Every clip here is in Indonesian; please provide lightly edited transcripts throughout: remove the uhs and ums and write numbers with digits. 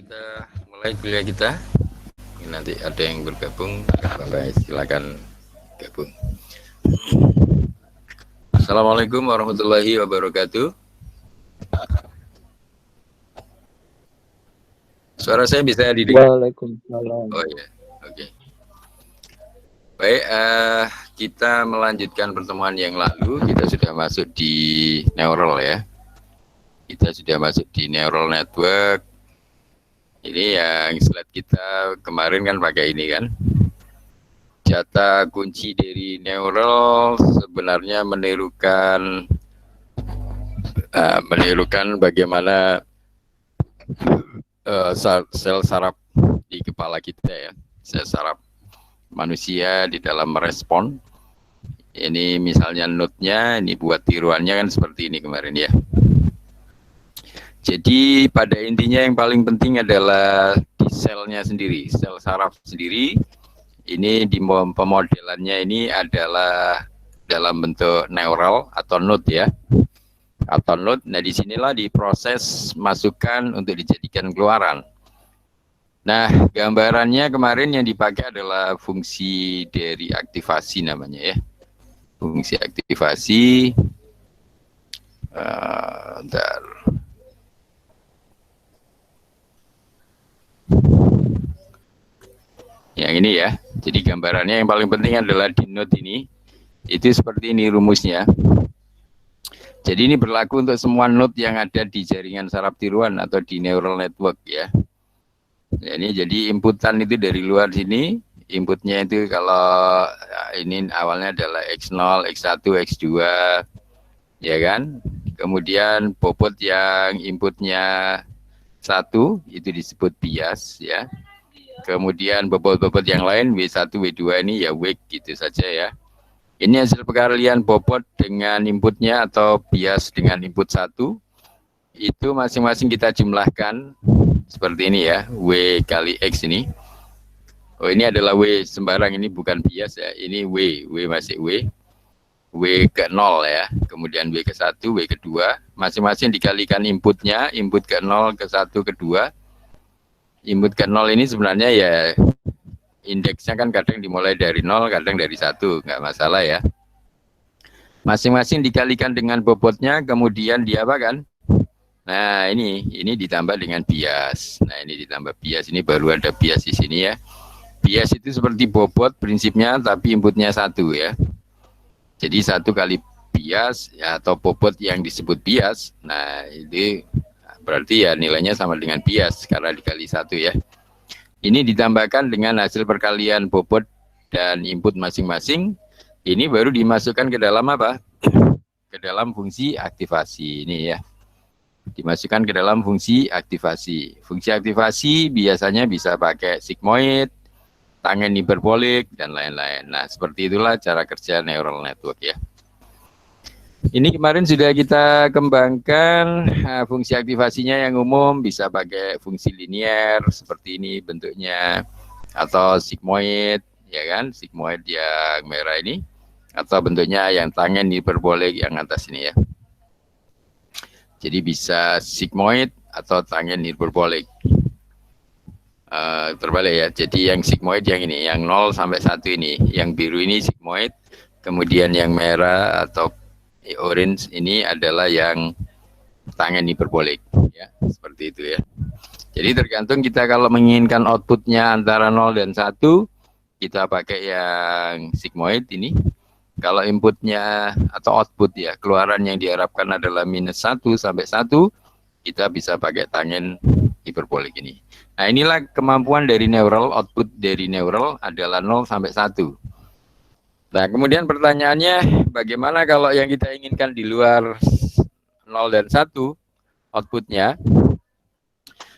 kita mulai kuliah kita. Nanti ada yang bergabung, Bapak silakan gabung. Assalamualaikum warahmatullahi wabarakatuh. Suara saya bisa didengar? Waalaikumsalam. Oh ya, oke. Baik, kita melanjutkan pertemuan yang lalu. Kita sudah masuk di neural ya. Kita sudah masuk di neural network. Ini yang slide kita kemarin kan pakai ini kan. Kata kunci dari neural sebenarnya menirukan bagaimana sel saraf di kepala kita ya, sel saraf manusia di dalam merespon. Ini misalnya node-nya, ini buat tiruannya kan seperti ini kemarin ya. Jadi pada intinya yang paling penting adalah di selnya sendiri, sel saraf sendiri. Ini di pemodelannya ini adalah dalam bentuk neural atau node ya, atau node. Nah disinilah diproses masukkan untuk dijadikan keluaran. Nah gambarannya kemarin yang dipakai adalah fungsi dari aktivasi namanya ya, fungsi aktivasi. Bentar. Yang ini ya, jadi gambarannya yang paling penting adalah di node ini, itu seperti ini rumusnya. Jadi ini berlaku untuk semua node yang ada di jaringan saraf tiruan atau di neural network ya. Ini jadi inputan itu dari luar sini, inputnya itu kalau ini awalnya adalah X0, X1, X2, ya kan. Kemudian bobot yang inputnya 1 itu disebut bias ya. Kemudian bobot-bobot yang lain W1, W2 ini ya wake gitu saja ya. Ini hasil perkalian bobot dengan inputnya atau bias dengan input 1. Itu masing-masing kita jumlahkan seperti ini ya, W kali X ini. Oh ini adalah W sembarang, ini bukan bias ya. Ini W masih W ke 0 ya. Kemudian W ke 1, W ke 2. Masing-masing dikalikan inputnya, input ke 0, ke 1, ke 2. Input ke 0 ini sebenarnya ya indeksnya kan kadang dimulai dari 0, kadang dari 1, nggak masalah ya. Masing-masing dikalikan dengan bobotnya, kemudian diapakan? Nah ini ditambah dengan bias. Nah ini ditambah bias, ini baru ada bias di sini ya. Bias itu seperti bobot prinsipnya, tapi inputnya 1 ya. Jadi 1 kali bias ya, atau bobot yang disebut bias. Nah itu berarti ya nilainya sama dengan bias karena dikali 1 ya. Ini ditambahkan dengan hasil perkalian bobot dan input masing-masing. Ini baru dimasukkan ke dalam apa? Ke dalam fungsi aktivasi ini ya. Dimasukkan ke dalam fungsi aktivasi. Fungsi aktivasi biasanya bisa pakai sigmoid, tangen hiperbolik, dan lain-lain. Nah seperti itulah cara kerja neural network ya. Ini kemarin sudah kita kembangkan fungsi aktivasinya yang umum, bisa pakai fungsi linier seperti ini bentuknya, atau sigmoid ya kan, sigmoid yang merah ini, atau bentuknya yang tangen hiperbolik yang atas ini ya. Jadi bisa sigmoid atau tangen hiperbolik. Terbalik ya, jadi yang sigmoid yang ini, yang 0 sampai 1 ini, yang biru ini sigmoid, kemudian yang merah atau orange ini adalah yang tangen hiperbolik ya, seperti itu ya. Jadi tergantung kita kalau menginginkan outputnya antara 0 dan 1, kita pakai yang sigmoid ini. Kalau inputnya atau output ya, keluaran yang diharapkan adalah -1 sampai 1, kita bisa pakai tangen hiperbolik ini. Nah inilah kemampuan dari neural, output dari neural adalah 0 sampai 1. Nah kemudian pertanyaannya, bagaimana kalau yang kita inginkan di luar 0 dan 1 outputnya?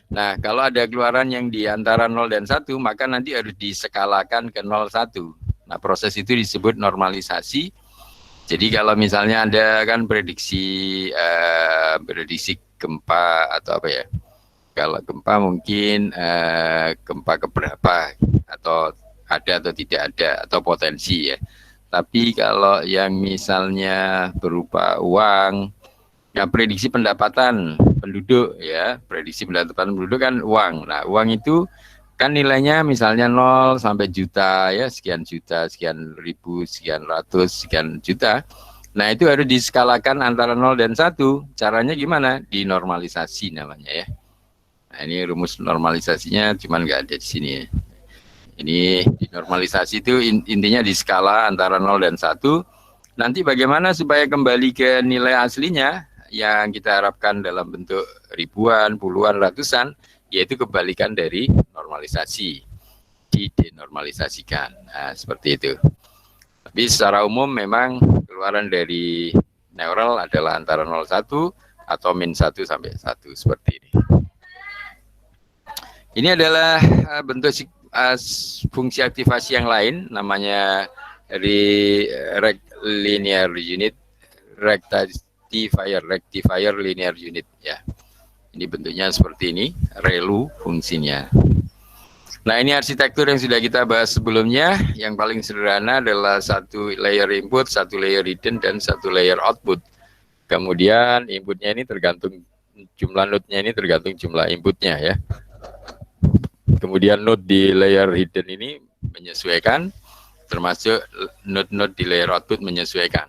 Nah kalau ada keluaran yang di antara 0 dan 1, maka nanti harus diskalakan ke 0, 1. Nah proses itu disebut normalisasi. Jadi kalau misalnya ada kan prediksi gempa atau apa ya, kalau gempa mungkin gempa keberapa, atau ada atau tidak ada, atau potensi ya. Tapi kalau yang misalnya berupa uang, Ya, prediksi pendapatan penduduk ya, prediksi pendapatan penduduk kan uang. Nah, uang itu kan nilainya misalnya 0 sampai juta ya, sekian juta, sekian ribu, sekian ratus, sekian juta. Nah, itu harus diskalakan antara 0 dan 1. Caranya gimana? Dinormalisasi namanya ya. Nah, ini rumus normalisasinya cuman nggak ada di sini ya. Ini dinormalisasi itu intinya di skala antara 0 dan 1. Nanti bagaimana supaya kembali ke nilai aslinya yang kita harapkan dalam bentuk ribuan, puluhan, ratusan, yaitu kebalikan dari normalisasi, didenormalisasikan. Nah, seperti itu. Tapi secara umum memang keluaran dari neural adalah antara 0,1 atau min 1 sampai 1 seperti ini. Ini adalah bentuk fungsi aktivasi yang lain, namanya linear unit, rectifier linear unit ya. Ini bentuknya seperti ini, relu fungsinya. Nah, ini arsitektur yang sudah kita bahas sebelumnya. Yang paling sederhana adalah satu layer input, satu layer hidden, dan satu layer output. Kemudian inputnya ini tergantung jumlah node-nya, ini tergantung jumlah inputnya ya. Kemudian node di layer hidden ini menyesuaikan, termasuk node-node di layer output menyesuaikan.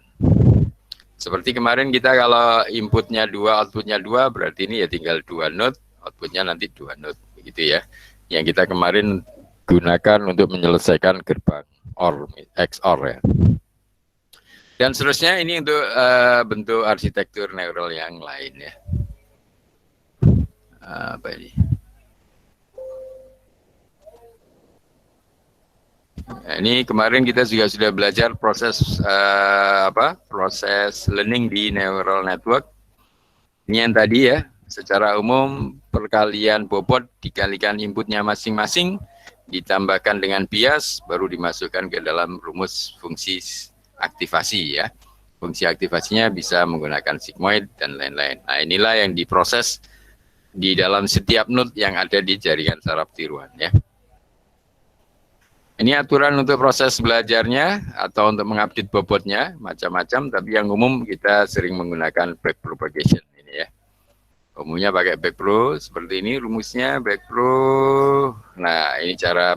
Seperti kemarin kita kalau inputnya 2, outputnya 2, berarti ini ya tinggal 2 node, outputnya nanti 2 node, begitu ya. Yang kita kemarin gunakan untuk menyelesaikan gerbang OR, XOR ya. Dan seterusnya ini untuk bentuk arsitektur neural yang lain ya. Apa ini? Nah, ini kemarin kita juga sudah belajar proses proses learning di neural network. Ini yang tadi ya, secara umum perkalian bobot dikalikan inputnya masing-masing, ditambahkan dengan bias, baru dimasukkan ke dalam rumus fungsi aktivasi ya. Fungsi aktivasinya bisa menggunakan sigmoid dan lain-lain. Nah, inilah yang diproses di dalam setiap node yang ada di jaringan saraf tiruan ya. Ini aturan untuk proses belajarnya atau untuk mengupdate bobotnya macam-macam, tapi yang umum kita sering menggunakan backpropagation ini ya. Umumnya pakai backpro seperti ini rumusnya backpro. Nah, ini cara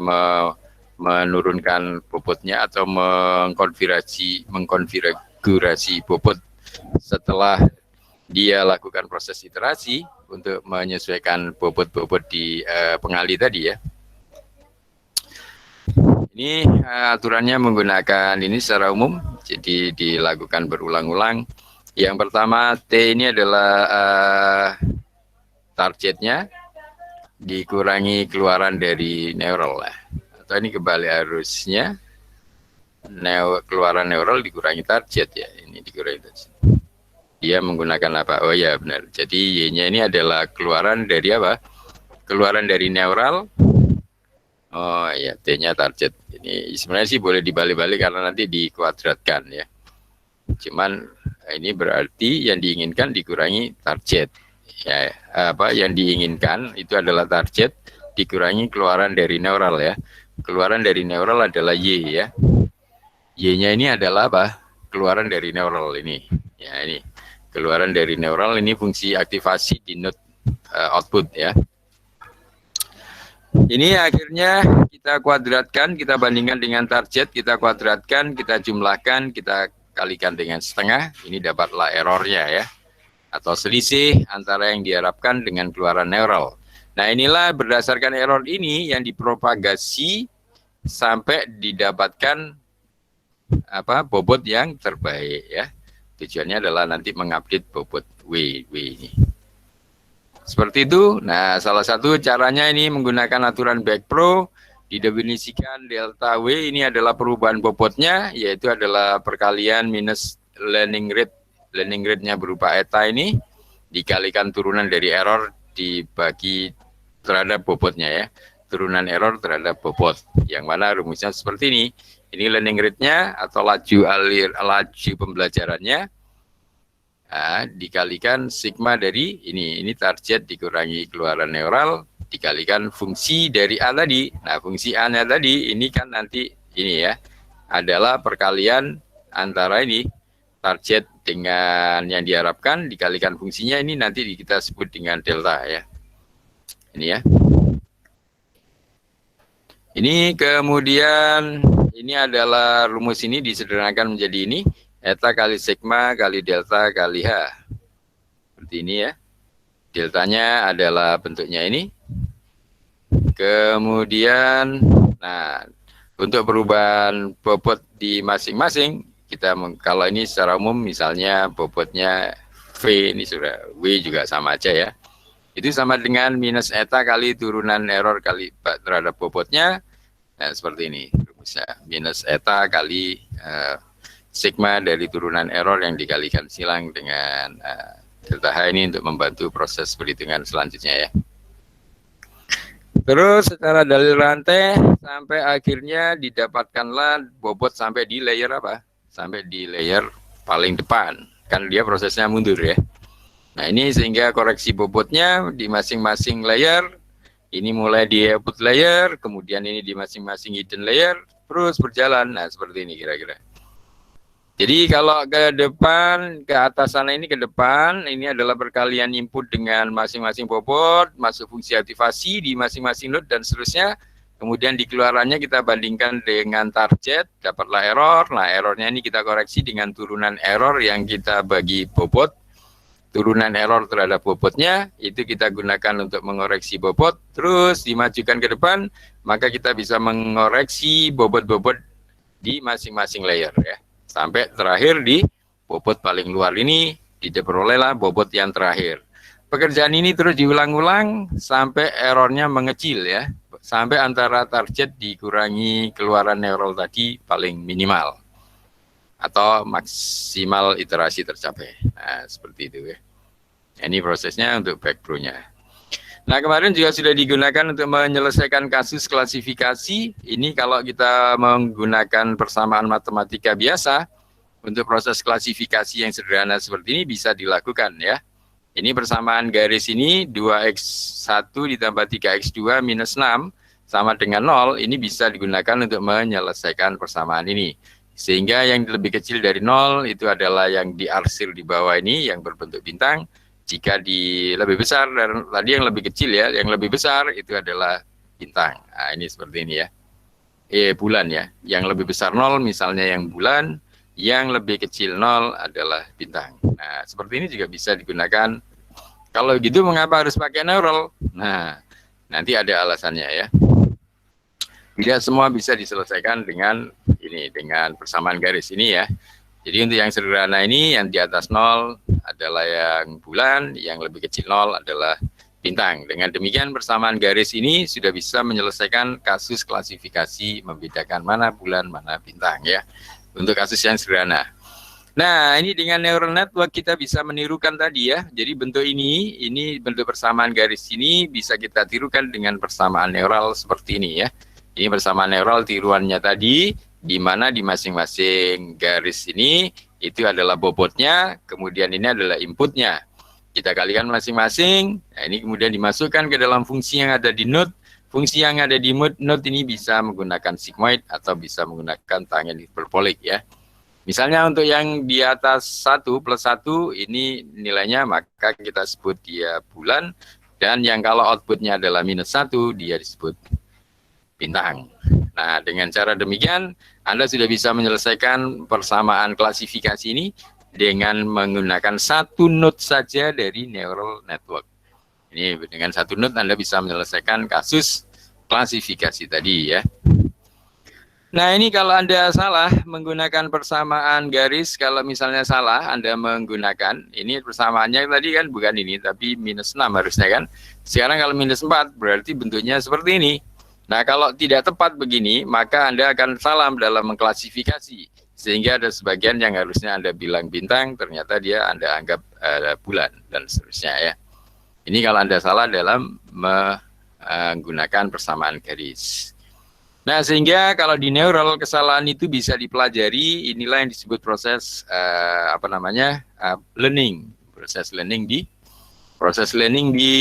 menurunkan bobotnya atau mengkonfigurasi bobot setelah dia lakukan proses iterasi untuk menyesuaikan bobot-bobot di pengali tadi ya. Ini aturannya menggunakan ini secara umum, jadi dilakukan berulang-ulang. Yang pertama T ini adalah targetnya dikurangi keluaran dari neural lah. Atau ini kebalik harusnya keluaran neural dikurangi target ya. Ini dikurangi target. Dia menggunakan apa? Oh ya benar. Jadi Y-nya ini adalah keluaran dari apa? Keluaran dari neural. Oh ya, T-nya target. Ini sebenarnya sih boleh dibalik-balik karena nanti dikuadratkan ya. Cuman ini berarti yang diinginkan dikurangi target. Ya, yang diinginkan itu adalah target dikurangi keluaran dari neural ya. Keluaran dari neural adalah Y ya. Y-nya ini adalah apa? Keluaran dari neural ini. Ya, ini. Keluaran dari neural ini fungsi aktivasi di node output ya. Ini akhirnya kita kuadratkan, kita bandingkan dengan target, kita kuadratkan, kita jumlahkan, kita kalikan dengan setengah, ini dapatlah errornya ya. Atau selisih antara yang diharapkan dengan keluaran neural. Nah, inilah berdasarkan error ini yang dipropagasi sampai didapatkan bobot yang terbaik ya. Tujuannya adalah nanti mengupdate bobot W ini. Seperti itu. Nah, salah satu caranya ini menggunakan aturan backpro, didefinisikan delta W ini adalah perubahan bobotnya, yaitu adalah perkalian minus learning rate. Learning rate-nya berupa eta ini dikalikan turunan dari error dibagi terhadap bobotnya ya. Turunan error terhadap bobot. Yang mana rumusnya seperti ini. Ini learning rate-nya atau laju pembelajarannya. Nah, dikalikan sigma dari ini target dikurangi keluaran neural dikalikan fungsi dari A tadi. Nah, fungsi A-nya tadi ini kan nanti ini ya adalah perkalian antara ini target dengan yang diharapkan dikalikan fungsinya, ini nanti kita sebut dengan delta ya. Ini ya. Ini kemudian ini adalah rumus ini disederhanakan menjadi ini, eta kali sigma kali delta kali H. Seperti ini ya. Deltanya adalah bentuknya ini. Kemudian, nah, untuk perubahan bobot di masing-masing, kita kalau ini secara umum misalnya bobotnya V, ini sudah W juga sama aja ya. Itu sama dengan minus eta kali turunan error kali terhadap bobotnya. Nah, seperti ini rumusnya. Minus eta kali sigma dari turunan error yang dikalikan silang dengan delta H ini untuk membantu proses perhitungan selanjutnya ya. Terus secara dalil rantai sampai akhirnya didapatkanlah bobot sampai di layer apa? Sampai di layer paling depan. Kan dia prosesnya mundur ya. Nah ini sehingga koreksi bobotnya di masing-masing layer. Ini mulai di output layer, kemudian ini di masing-masing hidden layer, terus berjalan. Nah seperti ini kira-kira. Jadi kalau ke depan, ke atas sana ini ke depan, ini adalah perkalian input dengan masing-masing bobot, masuk fungsi aktivasi di masing-masing node dan seterusnya. Kemudian di keluarannya kita bandingkan dengan target, dapatlah error. Nah errornya ini kita koreksi dengan turunan error yang kita bagi bobot. Turunan error terhadap bobotnya, itu kita gunakan untuk mengoreksi bobot. Terus dimajukan ke depan, maka kita bisa mengoreksi bobot-bobot di masing-masing layer ya. Sampai terakhir di bobot paling luar ini diperolehlah bobot yang terakhir. Pekerjaan ini terus diulang-ulang sampai errornya mengecil ya. Sampai antara target dikurangi keluaran neural tadi paling minimal. Atau maksimal iterasi tercapai. Nah seperti itu ya. Ini prosesnya untuk backbro-nya. Nah kemarin juga sudah digunakan untuk menyelesaikan kasus klasifikasi. Ini kalau kita menggunakan persamaan matematika biasa, untuk proses klasifikasi yang sederhana seperti ini bisa dilakukan ya. Ini persamaan garis ini 2x1 ditambah 3x2 minus 6 sama dengan 0. Ini bisa digunakan untuk menyelesaikan persamaan ini. Sehingga yang lebih kecil dari 0 itu adalah yang diarsir di bawah ini yang berbentuk bintang. Jika di lebih besar, dan tadi yang lebih kecil ya, yang lebih besar itu adalah bintang. Nah, ini seperti ini ya. Bulan ya. Yang lebih besar 0 misalnya yang bulan, yang lebih kecil 0 adalah bintang. Nah, seperti ini juga bisa digunakan. Kalau gitu mengapa harus pakai neural? Nah, nanti ada alasannya ya. Tidak semua bisa diselesaikan dengan ini, dengan persamaan garis ini ya. Jadi untuk yang sederhana ini, yang di atas 0 adalah yang bulan, yang lebih kecil 0 adalah bintang. Dengan demikian persamaan garis ini sudah bisa menyelesaikan kasus klasifikasi membedakan mana bulan, mana bintang ya. Untuk kasus yang sederhana. Nah ini dengan neural network kita bisa menirukan tadi ya. Jadi bentuk ini bentuk persamaan garis ini bisa kita tirukan dengan persamaan neural seperti ini ya. Ini persamaan neural tiruannya tadi, di mana di masing-masing garis ini itu adalah bobotnya, kemudian ini adalah inputnya. Kita kalikan masing-masing, nah ini kemudian dimasukkan ke dalam fungsi yang ada di node. Fungsi yang ada di node ini bisa menggunakan sigmoid atau bisa menggunakan tangen hiperbolik ya. Misalnya untuk yang di atas 1 plus 1 ini nilainya maka kita sebut dia bulan, dan yang kalau outputnya adalah minus 1 dia disebut bintang. Nah, dengan cara demikian, Anda sudah bisa menyelesaikan persamaan klasifikasi ini dengan menggunakan satu node saja dari neural network. Ini dengan satu node Anda bisa menyelesaikan kasus klasifikasi tadi ya. Nah, ini kalau Anda salah menggunakan persamaan garis, kalau misalnya salah Anda menggunakan, ini persamaannya tadi kan bukan ini, tapi minus 6 harusnya kan. Sekarang kalau minus 4 berarti bentuknya seperti ini. Nah, kalau tidak tepat begini, maka Anda akan salah dalam mengklasifikasi. Sehingga ada sebagian yang harusnya Anda bilang bintang, ternyata dia Anda anggap bulan, dan seterusnya ya. Ini kalau Anda salah dalam menggunakan persamaan garis. Nah, sehingga kalau di neural kesalahan itu bisa dipelajari, inilah yang disebut proses learning. Proses learning di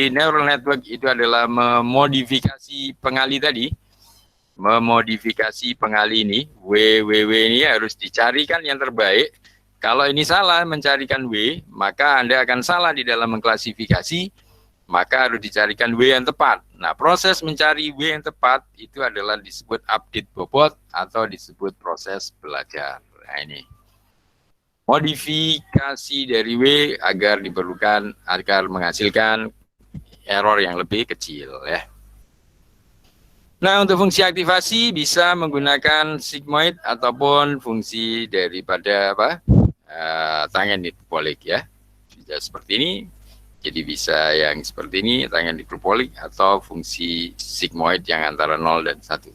neural network itu adalah memodifikasi pengali tadi memodifikasi pengali ini, W ini harus dicarikan yang terbaik. Kalau ini salah mencarikan W, maka Anda akan salah di dalam mengklasifikasi, maka harus dicarikan W yang tepat. Nah, proses mencari W yang tepat itu adalah disebut update bobot atau disebut proses belajar. Nah, ini modifikasi dari W agar diperlukan agar menghasilkan error yang lebih kecil ya. Nah, untuk fungsi aktivasi bisa menggunakan sigmoid ataupun fungsi daripada tangen hiperbolik ya. Bisa seperti ini. Jadi bisa yang seperti ini, tangen hiperbolik atau fungsi sigmoid yang antara 0 dan 1.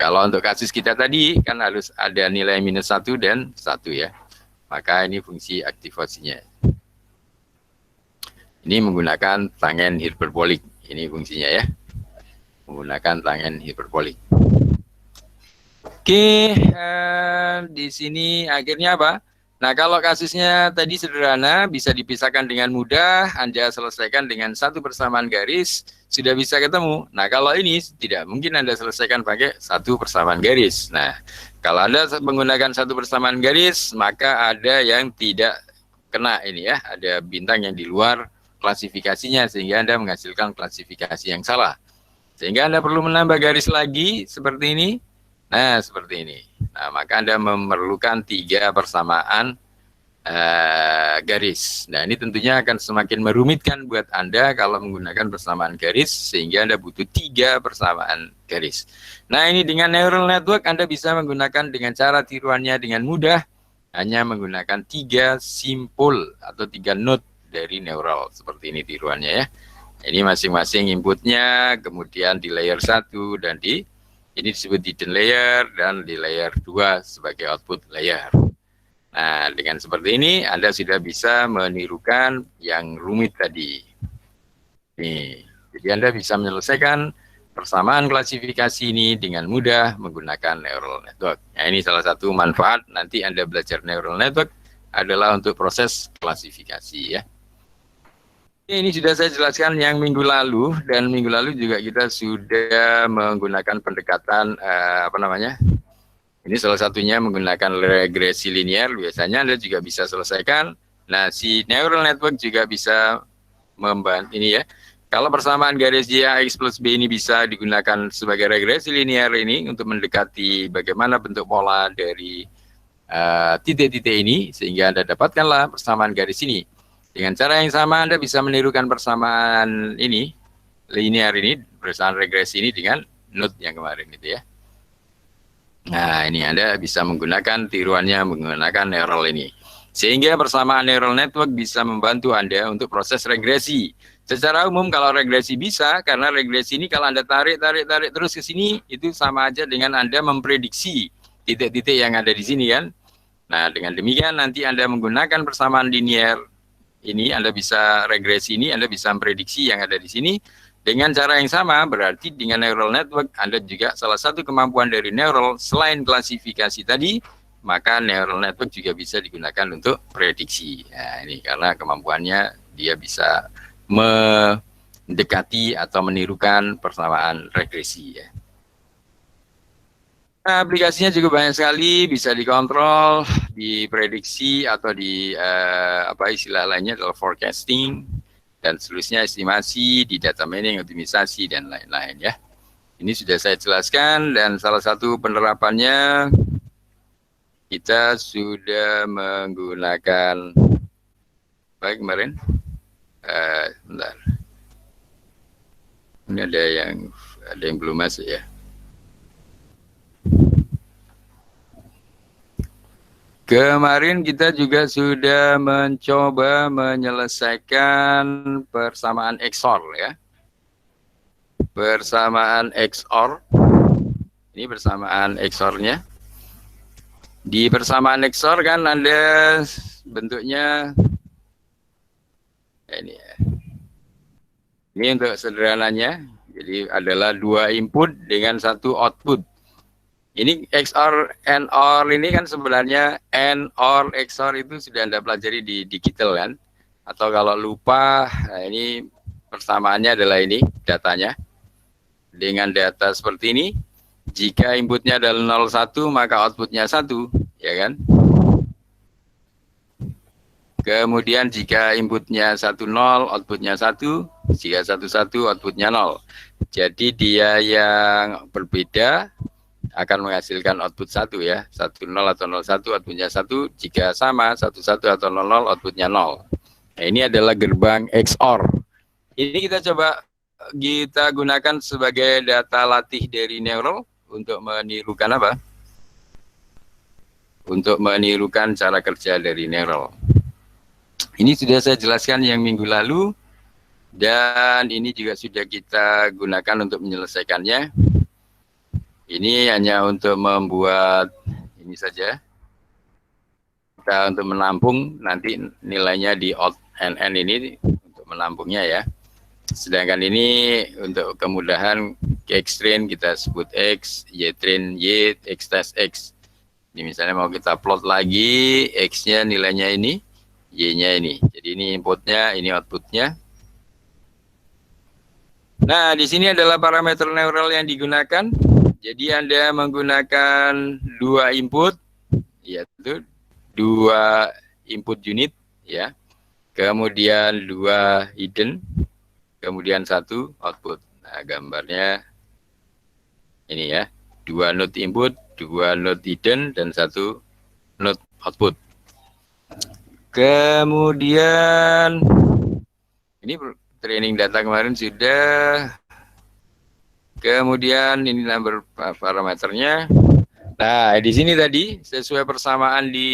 Kalau untuk kasus kita tadi kan harus ada nilai minus 1 dan 1 ya. Maka ini fungsi aktivasinya. Ini menggunakan tangen hiperbolik. Ini fungsinya ya. Menggunakan tangen hiperbolik. Oke, di sini akhirnya apa? Nah, kalau kasusnya tadi sederhana, bisa dipisahkan dengan mudah, Anda selesaikan dengan satu persamaan garis, sudah bisa ketemu. Nah, kalau ini tidak mungkin Anda selesaikan pakai satu persamaan garis. Nah, kalau Anda menggunakan satu persamaan garis, maka ada yang tidak kena ini ya, ada bintang yang di luar klasifikasinya, sehingga Anda menghasilkan klasifikasi yang salah. Sehingga Anda perlu menambah garis lagi seperti ini. Nah, seperti ini. Nah, maka Anda memerlukan 3 persamaan garis. Nah, ini tentunya akan semakin merumitkan buat Anda kalau menggunakan persamaan garis, sehingga Anda butuh 3 persamaan garis. Nah, ini dengan neural network Anda bisa menggunakan dengan cara tiruannya dengan mudah, hanya menggunakan 3 simpul atau 3 node dari neural. Seperti ini tiruannya ya. Ini masing-masing inputnya, kemudian di layer 1 dan ini disebut hidden layer dan di layer 2 sebagai output layer. Nah, dengan seperti ini Anda sudah bisa menirukan yang rumit tadi. Nih, jadi Anda bisa menyelesaikan persamaan klasifikasi ini dengan mudah menggunakan neural network. Nah, ini salah satu manfaat nanti Anda belajar neural network adalah untuk proses klasifikasi ya. Ini sudah saya jelaskan yang minggu lalu, dan minggu lalu juga kita sudah menggunakan pendekatan ini salah satunya menggunakan regresi linear. Biasanya Anda juga bisa selesaikan. Nah, si neural network juga bisa membantu ini ya. Kalau persamaan garis Ax plus B ini bisa digunakan sebagai regresi linear ini untuk mendekati bagaimana bentuk pola dari titik-titik ini, sehingga Anda dapatkanlah persamaan garis ini. Dengan cara yang sama Anda bisa menirukan persamaan ini, linear ini, persamaan regresi ini dengan node yang kemarin gitu ya. Nah, ini Anda bisa menggunakan tiruannya menggunakan neural ini. Sehingga persamaan neural network bisa membantu Anda untuk proses regresi. Secara umum kalau regresi bisa, karena regresi ini kalau Anda tarik terus ke sini, itu sama aja dengan Anda memprediksi titik-titik yang ada di sini kan. Nah, dengan demikian nanti Anda menggunakan persamaan linear ini, Anda bisa regresi ini, Anda bisa memprediksi yang ada di sini dengan cara yang sama. Berarti dengan neural network Anda juga salah satu kemampuan dari neural selain klasifikasi tadi, maka neural network juga bisa digunakan untuk prediksi. Nah, ini karena kemampuannya dia bisa mendekati atau menirukan persamaan regresi ya. Nah, aplikasinya juga banyak sekali, bisa dikontrol, diprediksi atau di istilah lainnya adalah forecasting, dan seterusnya estimasi, di data mining, optimisasi dan lain-lain ya. Ini sudah saya jelaskan, dan salah satu penerapannya kita sudah menggunakan kemarin. Bentar. Ini ada yang belum masuk ya. Kemarin kita juga sudah mencoba menyelesaikan persamaan XOR ya. Persamaan XOR. Ini persamaan XOR-nya. Di persamaan XOR kan ada bentuknya ini ya. Ini untuk sederhananya. Jadi adalah 2 input dengan 1 output. Ini XOR, NOR ini kan sebenarnya NOR, XOR itu sudah Anda pelajari di digital kan. Atau kalau lupa, nah ini persamaannya adalah ini datanya. Dengan data seperti ini, Jika inputnya adalah 01, maka outputnya 1, ya kan? Kemudian jika inputnya 10, outputnya 1, jika 11, outputnya 0. Jadi dia yang berbeda akan menghasilkan output 1 ya. 10 atau 01 outputnya 1, jika sama 11 atau 00 outputnya 0. Nah, ini adalah gerbang XOR. Ini kita gunakan sebagai data latih dari neural untuk menirukan apa? Untuk menirukan cara kerja dari neural. Ini sudah saya jelaskan yang minggu lalu, dan ini juga sudah kita gunakan untuk menyelesaikannya. Ini hanya untuk membuat ini saja. Kita untuk menampung nanti nilainya di out NN ini untuk menampungnya ya. Sedangkan ini untuk kemudahan X train kita sebut X, Y train Y, X test X. Ini misalnya mau kita plot lagi, X-nya nilainya ini, Y-nya ini. Jadi ini inputnya, ini outputnya. Nah, di sini adalah parameter neural yang digunakan. Jadi Anda menggunakan 2 input, yaitu 2 input unit, ya. Kemudian 2 hidden, kemudian 1 output. Nah, gambarnya ini ya, 2 node input, 2 node hidden, dan 1 node output. Kemudian ini training data kemarin sudah. Kemudian ini number parameternya. Nah, di sini tadi sesuai persamaan di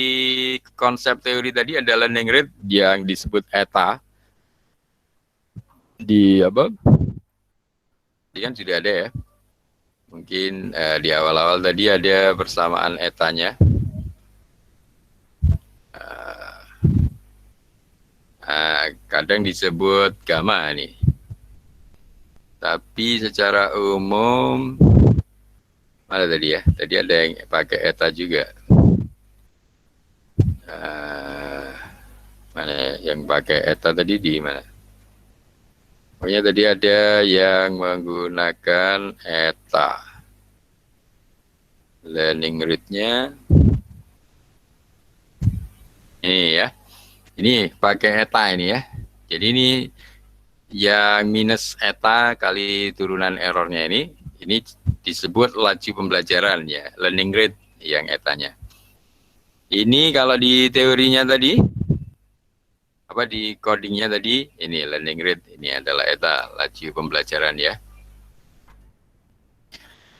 konsep teori tadi ada learning rate yang disebut eta. Di apa? Ini kan sudah ada ya. Mungkin di awal-awal tadi ada persamaan etanya. Kadang disebut gamma nih. Tapi secara umum mana tadi ya? Tadi ada yang pakai eta juga. Mana yang pakai eta tadi di mana? Pokoknya tadi ada yang menggunakan eta. Learning rate-nya ini ya. Ini pakai eta ini ya. Jadi ini yang minus eta kali turunan errornya ini disebut laju pembelajaran ya, learning rate yang etanya. Ini kalau di teorinya tadi, apa di codingnya tadi, ini learning rate, ini adalah eta, laju pembelajaran ya.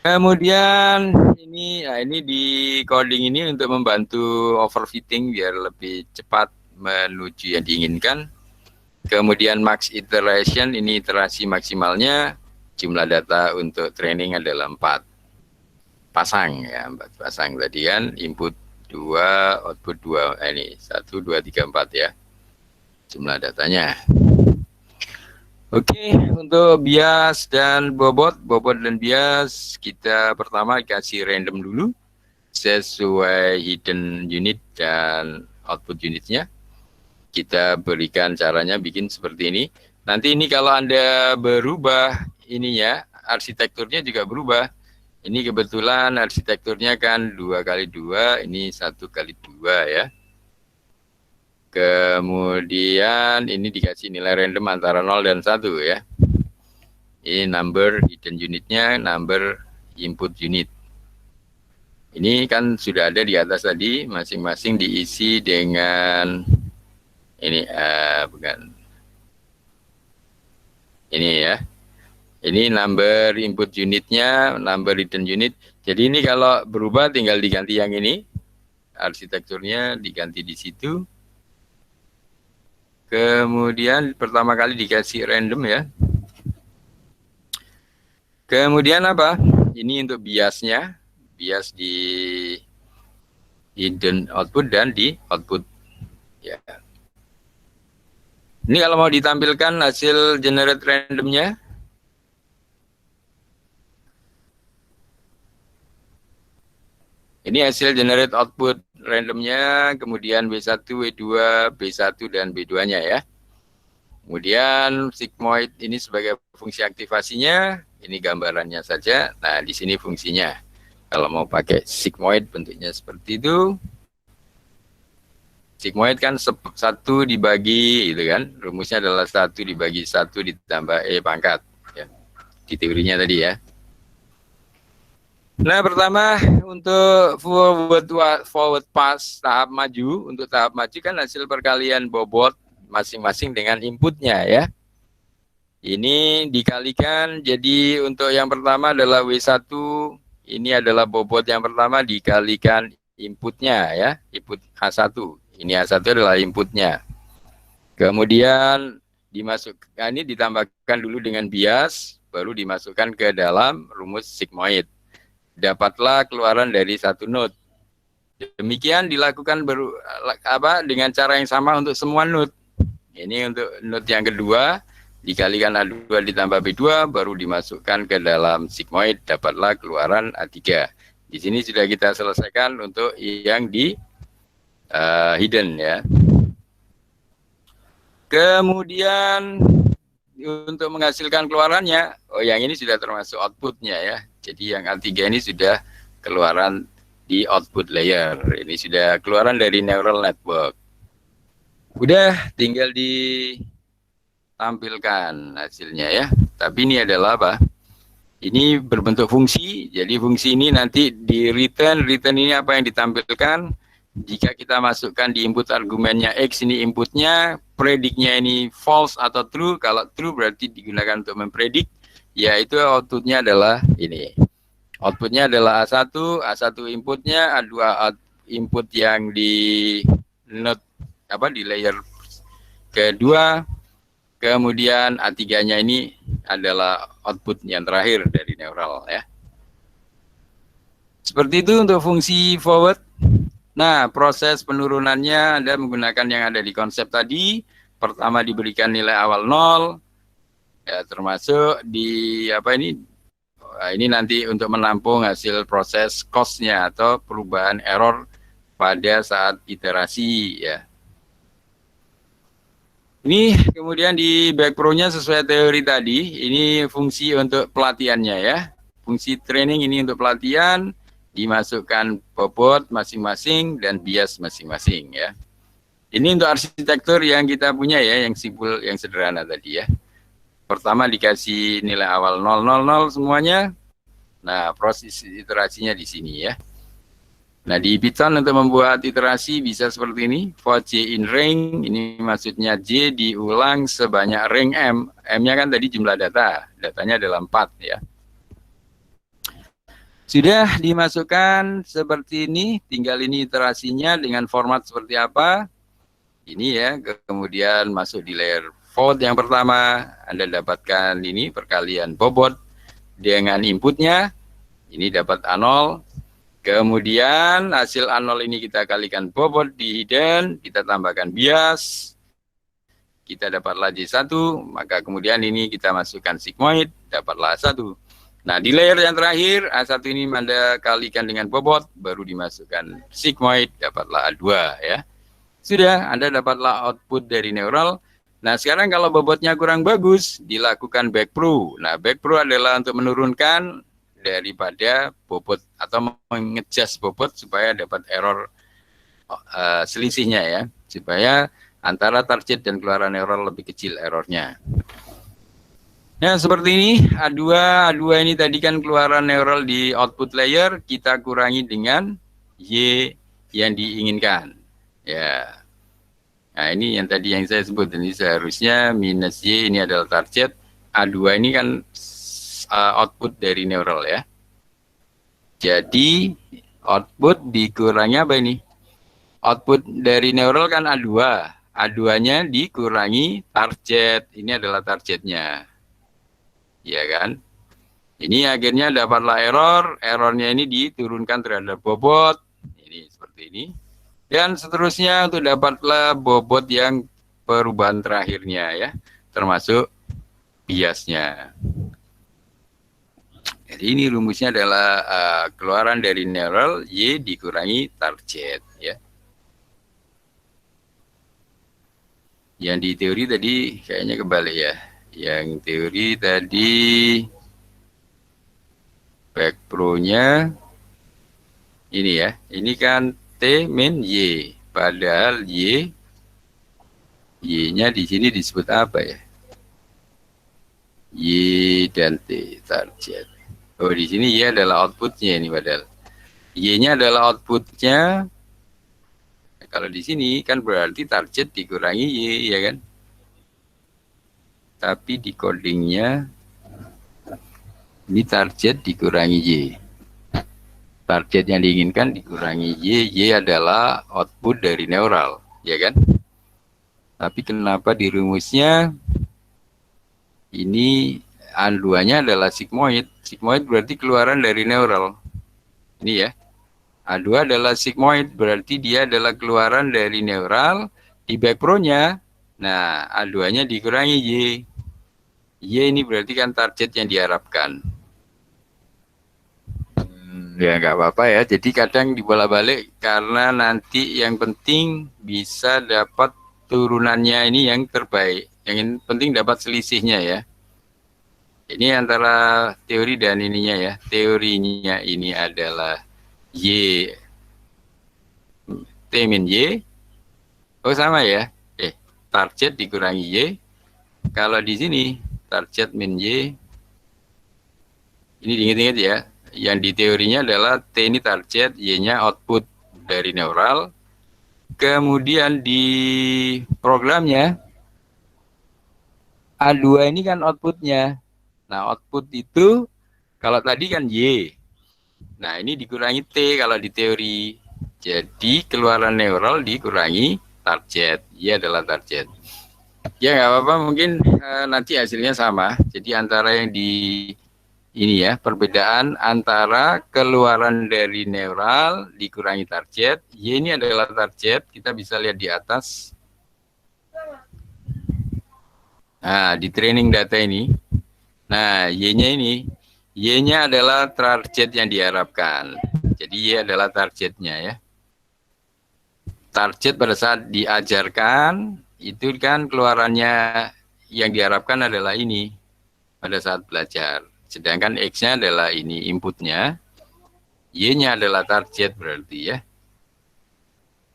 Kemudian ini di coding ini untuk membantu overfitting biar lebih cepat menuju yang diinginkan. Kemudian max iteration, ini iterasi maksimalnya. Jumlah data untuk training adalah 4 pasang ya, 4 pasang tadi kan, input 2, output 2, ini 1, 2, 3, 4 ya jumlah datanya. Oke, untuk bias dan bobot dan bias kita pertama kasih random dulu sesuai hidden unit dan output unitnya. Kita berikan caranya bikin seperti ini. Nanti ini kalau Anda berubah ininya, arsitekturnya juga berubah. Ini kebetulan arsitekturnya kan 2x2, ini 1x2 ya. Kemudian ini dikasih nilai random antara 0 dan 1 ya. Ini number hidden unitnya, number input unit. Ini kan sudah ada di atas tadi, masing-masing diisi dengan ini, bukan. Ini ya. Ini number input unitnya, number hidden unit. Jadi ini kalau berubah tinggal diganti yang ini. Arsitekturnya diganti di situ. Kemudian pertama kali dikasih random ya. Kemudian apa? Ini untuk biasnya. Bias di hidden output dan di output. Ya. Ini kalau mau ditampilkan hasil generate randomnya. Ini hasil generate output randomnya, kemudian B1, W2, B1, dan B2-nya ya. Kemudian sigmoid ini sebagai fungsi aktivasinya, ini gambarannya saja. Nah, di sini fungsinya. Kalau mau pakai sigmoid bentuknya seperti itu. Sigmoid kan 1 dibagi itu kan, rumusnya adalah 1 dibagi 1 ditambah E pangkat ya, di teorinya tadi ya. Nah pertama untuk forward pass tahap maju, untuk tahap maju kan hasil perkalian bobot masing-masing dengan inputnya ya. Ini dikalikan, jadi untuk yang pertama adalah W1, ini adalah bobot yang pertama dikalikan inputnya ya, input H1. Ini H1 adalah inputnya. Kemudian dimasukkan, ini ditambahkan dulu dengan bias, baru dimasukkan ke dalam rumus sigmoid. Dapatlah keluaran dari 1 node. Demikian dilakukan dengan cara yang sama untuk semua node. Ini untuk node yang kedua, dikalikan A2 ditambah B2, baru dimasukkan ke dalam sigmoid, dapatlah keluaran A3. Di sini sudah kita selesaikan untuk yang di hidden ya. Kemudian untuk menghasilkan keluarannya, yang ini sudah termasuk outputnya ya. Jadi yang A3 ini sudah keluaran di output layer. Ini sudah keluaran dari neural network. Udah tinggal ditampilkan hasilnya ya. Tapi ini adalah apa? Ini berbentuk fungsi. Jadi fungsi ini nanti di return ini apa yang ditampilkan. Jika kita masukkan di input argumennya X, ini inputnya, prediknya ini false atau true. Kalau true berarti digunakan untuk mempredik, yaitu outputnya adalah ini. Outputnya adalah A1 inputnya, A2 input yang di node di layer kedua, kemudian A3-nya ini adalah output yang terakhir dari neural ya. Seperti itu untuk fungsi forward. Nah, proses penurunannya Anda menggunakan yang ada di konsep tadi. Pertama diberikan nilai awal 0, ya, termasuk di ini nanti untuk menampung hasil proses cost-nya atau perubahan error pada saat iterasi ya. Ini kemudian di back pro-nya sesuai teori tadi, ini fungsi untuk pelatihannya ya. Fungsi training ini untuk pelatihan, dimasukkan bobot masing-masing dan bias masing-masing ya. Ini untuk arsitektur yang kita punya ya, yang simpel, yang sederhana tadi ya. Pertama dikasih nilai awal 000 semuanya. Nah, proses iterasinya di sini ya. Nah, di Python untuk membuat iterasi bisa seperti ini. For J in ring, ini maksudnya J diulang sebanyak ring M. M-nya kan tadi jumlah data. Datanya adalah 4 ya. Sudah dimasukkan seperti ini, tinggal ini iterasinya dengan format seperti apa. Ini ya, kemudian masuk di layer fault yang pertama, Anda dapatkan ini perkalian bobot dengan inputnya, ini dapat A0, kemudian hasil A0 ini kita kalikan bobot di hidden, kita tambahkan bias, kita dapatlah J1, maka kemudian ini kita masukkan sigmoid, dapatlah A1. Nah, di layer yang terakhir, A1 ini Anda kalikan dengan bobot, baru dimasukkan sigmoid, dapatlah A2 ya. Sudah, Anda dapatlah output dari neural. Nah, sekarang kalau bobotnya kurang bagus, dilakukan backpro. Nah, backpro adalah untuk menurunkan daripada bobot atau mengejust bobot supaya dapat error selisihnya ya. Supaya antara target dan keluaran neural lebih kecil errornya. Nah, seperti ini, A2 ini tadi kan keluaran neural di output layer, kita kurangi dengan Y yang diinginkan. Ya. Nah, ini yang tadi yang saya sebut, ini seharusnya minus Y ini adalah target, A2 ini kan output dari neural ya. Jadi, output dikurangi apa ini? Output dari neural kan A2. A2-nya dikurangi target, ini adalah targetnya. Ya kan? Ini akhirnya dapatlah errornya ini diturunkan terhadap bobot, ini seperti ini. Dan seterusnya untuk dapatlah bobot yang perubahan terakhirnya ya, termasuk biasnya. Jadi ini rumusnya adalah keluaran dari neural Y dikurangi target ya. Yang di teori tadi kayaknya kebalik ya. Yang teori tadi back pro-nya Ini ya, ini kan T min Y. Padahal Y-nya di sini disebut apa ya? Y dan T, target. Oh, di sini Y adalah outputnya ini padahal. Y-nya adalah outputnya. Kalau di sini kan berarti target dikurangi Y, ya kan? Tapi di codingnya ini target dikurangi Y. Target yang diinginkan dikurangi Y adalah output dari neural, ya kan? Tapi kenapa di rumusnya ini A2-nya adalah sigmoid. Sigmoid berarti keluaran dari neural. Ini ya. A2 adalah sigmoid, berarti dia adalah keluaran dari neural. Di backpro-nya, nah A2-nya dikurangi Y. Y ini berarti kan target yang diharapkan. Ya nggak apa-apa ya, jadi kadang dibolak-balik karena nanti yang penting bisa dapat turunannya ini yang terbaik. Yang penting dapat selisihnya ya. Ini antara teori dan ininya ya. Teorinya ini adalah Y, T min Y. Oh sama ya. Target dikurangi Y. Kalau di sini target min Y. Ini diingat-ingat ya. Yang di teorinya adalah T ini target, Y-nya output dari neural. Kemudian di programnya A2 ini kan outputnya. Nah output itu kalau tadi kan Y. Nah ini dikurangi T kalau di teori. Jadi keluaran neural dikurangi target. Y adalah target. Ya nggak apa-apa, mungkin nanti hasilnya sama. Jadi antara yang di ini ya, perbedaan antara keluaran dari neural dikurangi target. Y ini adalah target, kita bisa lihat di atas. Nah, di training data ini. Nah, Y-nya ini. Y-nya adalah target yang diharapkan. Jadi Y adalah targetnya ya. Target pada saat diajarkan, itu kan keluarannya yang diharapkan adalah ini. Pada saat belajar. Sedangkan X-nya adalah ini inputnya, Y-nya adalah target berarti ya.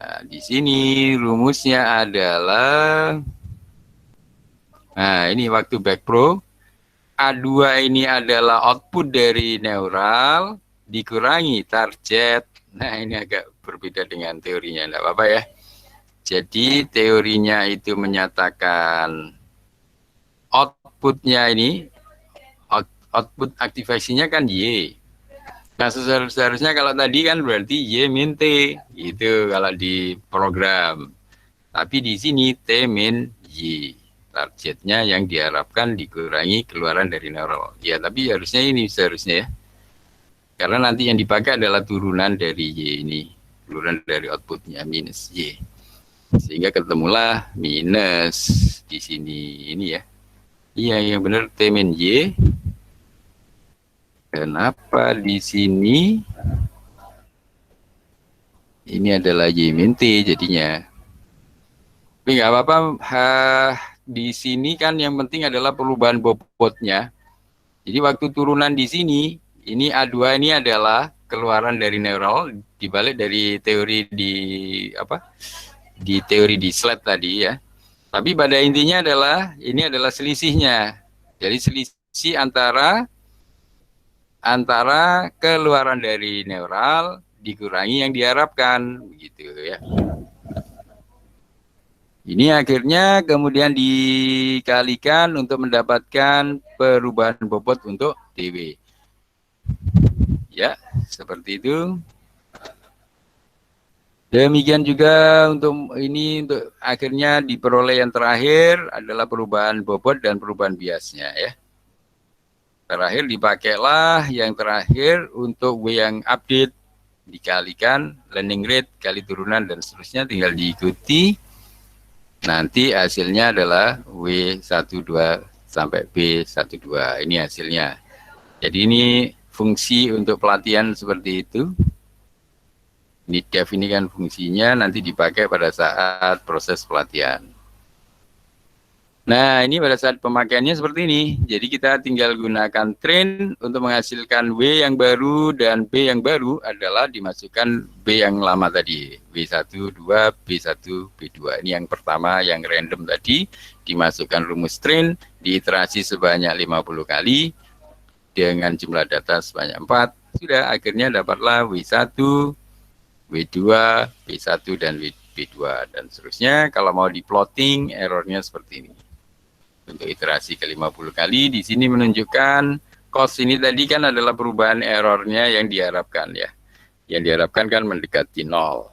Nah, di sini rumusnya adalah, nah ini waktu backpro, A2 ini adalah output dari neural, dikurangi target. Nah ini agak berbeda dengan teorinya, enggak apa-apa ya. Jadi teorinya itu menyatakan outputnya ini, output aktivasinya kan Y. Nah seharusnya kalau tadi kan berarti Y min T, itu kalau di program. Tapi di sini T min Y, targetnya yang diharapkan dikurangi keluaran dari neural. Ya tapi harusnya ini seharusnya ya. Karena nanti yang dipakai adalah turunan dari Y ini, turunan dari outputnya minus Y. Sehingga ketemulah minus di sini ini ya. Iya yang benar T min Y. Kenapa di sini ini adalah Y min T jadinya. Tapi nggak apa-apa, di sini kan yang penting adalah perubahan bobotnya. Jadi waktu turunan di sini, ini A2 ini adalah keluaran dari neural, dibalik dari teori di apa? Di teori di slide tadi ya. Tapi pada intinya adalah ini adalah selisihnya. Jadi selisih antara keluaran dari neural dikurangi yang diharapkan begitu ya. Ini akhirnya kemudian dikalikan untuk mendapatkan perubahan bobot untuk dW. Ya, seperti itu. Demikian juga untuk ini, untuk akhirnya diperoleh yang terakhir adalah perubahan bobot dan perubahan biasnya ya. Terakhir dipakailah yang terakhir untuk W yang update, dikalikan learning rate kali turunan dan seterusnya, tinggal diikuti. Nanti hasilnya adalah W12 sampai B12. Ini hasilnya. Jadi ini fungsi untuk pelatihan seperti itu. Ini def ini kan fungsinya nanti dipakai pada saat proses pelatihan. Nah, ini pada saat pemakaiannya seperti ini. Jadi kita tinggal gunakan train untuk menghasilkan W yang baru, dan B yang baru adalah dimasukkan B yang lama tadi. W1, 2, B1, B2. Ini yang pertama, yang random tadi. Dimasukkan rumus train, diiterasi sebanyak 50 kali, dengan jumlah data sebanyak 4. Sudah, akhirnya dapatlah W1, W2, B1, dan B2. Dan seterusnya, kalau mau di plotting, errornya seperti ini. Untuk iterasi ke 50 kali, di sini menunjukkan cost ini tadi kan adalah perubahan errornya yang diharapkan ya. Yang diharapkan kan mendekati 0.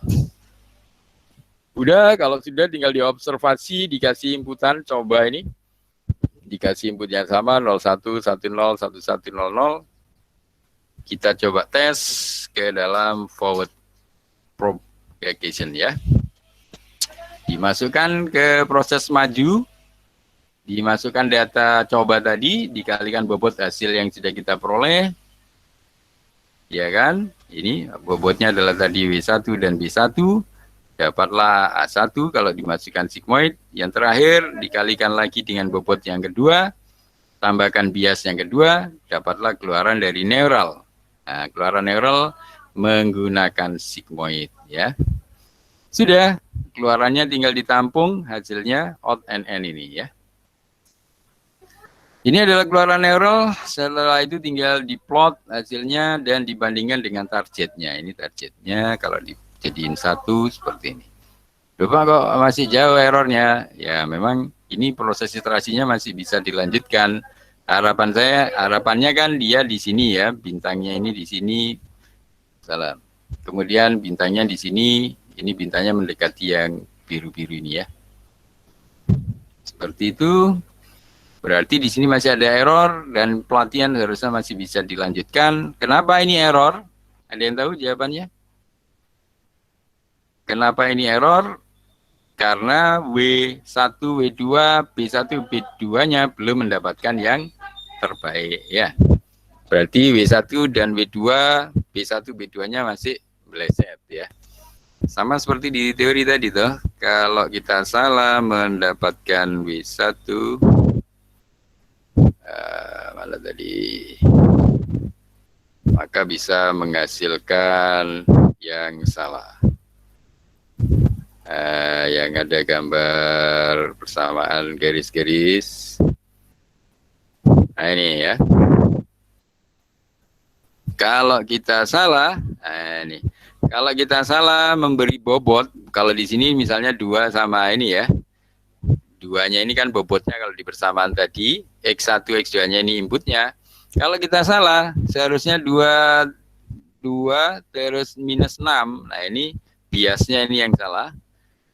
Udah, kalau sudah tinggal diobservasi, dikasih inputan, coba ini. Dikasih input yang sama, 01, 10, 1100. Kita coba tes ke dalam forward propagation ya. Dimasukkan ke proses maju, dimasukkan data coba tadi, dikalikan bobot hasil yang sudah kita peroleh, ya kan? Ini bobotnya adalah tadi W1 dan B1, dapatlah A1 kalau dimasukkan sigmoid. Yang terakhir, dikalikan lagi dengan bobot yang kedua, tambahkan bias yang kedua, dapatlah keluaran dari neural. Nah, keluaran neural menggunakan sigmoid, ya. Sudah, keluarannya tinggal ditampung, hasilnya out and N ini, ya. Ini adalah keluaran neural, setelah itu tinggal diplot hasilnya dan dibandingkan dengan targetnya. Ini targetnya kalau dijadiin 1 seperti ini. Lupa kok masih jauh errornya. Ya memang ini proses iterasinya masih bisa dilanjutkan. Harapannya kan dia di sini ya, bintangnya ini di sini. Salah. Kemudian bintangnya di sini, ini bintangnya mendekati yang biru-biru ini ya. Seperti itu. Berarti di sini masih ada error dan pelatihan harusnya masih bisa dilanjutkan. Kenapa ini error? Ada yang tahu jawabannya? Kenapa ini error? Karena W1, W2, B1, B2-nya belum mendapatkan yang terbaik ya. Berarti W1 dan W2, B1, B2-nya masih meleset ya. Sama seperti di teori tadi tuh. Kalau kita salah mendapatkan W1, mana tadi, maka bisa menghasilkan yang salah. Yang ada gambar persamaan garis-garis. Nah ini ya. Kalau kita salah, ini. Kalau kita salah memberi bobot, kalau di sini misalnya 2 sama ini ya. 2-nya ini kan bobotnya kalau di persamaan tadi, X1, X2-nya ini inputnya. Kalau kita salah, seharusnya 2 terus minus 6. Nah ini biasnya ini yang salah.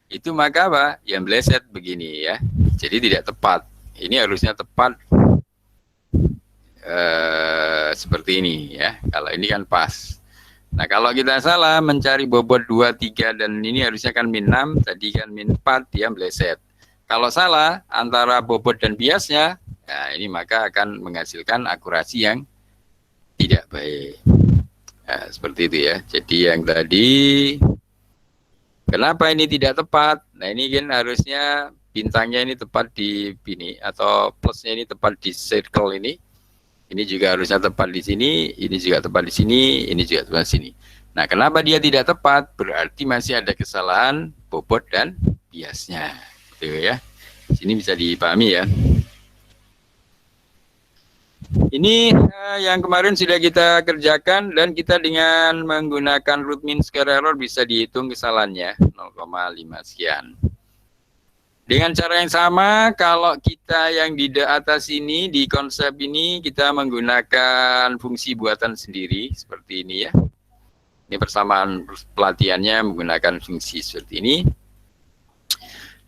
Itu maka apa? Yang meleset begini ya. Jadi tidak tepat. Ini harusnya tepat seperti ini ya. Kalau ini kan pas. Nah kalau kita salah mencari bobot 2, 3 dan ini harusnya kan min 6, tadi kan min 4, dia meleset. Kalau salah antara bobot dan biasnya, nah ini maka akan menghasilkan akurasi yang tidak baik. Nah, seperti itu ya. Jadi yang tadi, kenapa ini tidak tepat? Nah ini kan harusnya bintangnya ini tepat di sini, atau plusnya ini tepat di circle ini. Ini juga harusnya tepat di sini, ini juga tepat di sini, ini juga tepat di sini. Nah kenapa dia tidak tepat? Berarti masih ada kesalahan bobot dan biasnya. Ya, sini bisa dipahami ya. Ini yang kemarin sudah kita kerjakan dan kita dengan menggunakan root mean square error bisa dihitung kesalahannya 0,5 sekian. Dengan cara yang sama, kalau kita yang di atas ini, di konsep ini kita menggunakan fungsi buatan sendiri seperti ini ya. Ini persamaan pelatihannya menggunakan fungsi seperti ini.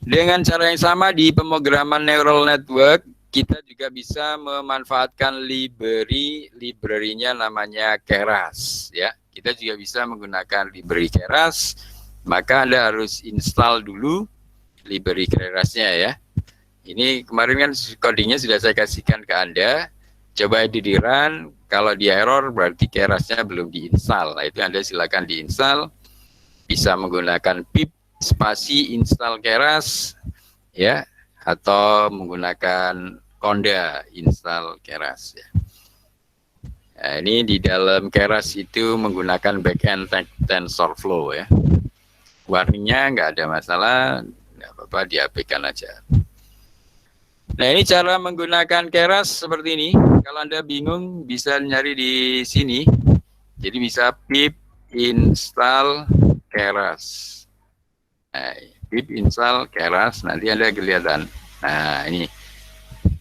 Dengan cara yang sama di pemrograman neural network, kita juga bisa memanfaatkan library-nya namanya Keras ya. Kita juga bisa menggunakan library Keras, maka Anda harus install dulu library Kerasnya ya. Ini kemarin kan codingnya sudah saya kasihkan ke Anda. Coba di run, kalau di error berarti Kerasnya belum diinstal. Nah, itu Anda silakan diinstal. Bisa menggunakan pip spasi install Keras ya, atau menggunakan Conda install Keras ya. Nah, ini di dalam Keras itu menggunakan backend TensorFlow ya. Warningnya nggak ada masalah, nggak apa-apa, diabaikan aja. Nah, ini cara menggunakan Keras seperti ini. Kalau Anda bingung bisa nyari di sini. Jadi bisa pip install Keras. Nah, pip install Keras, nanti Anda kelihatan. Nah, ini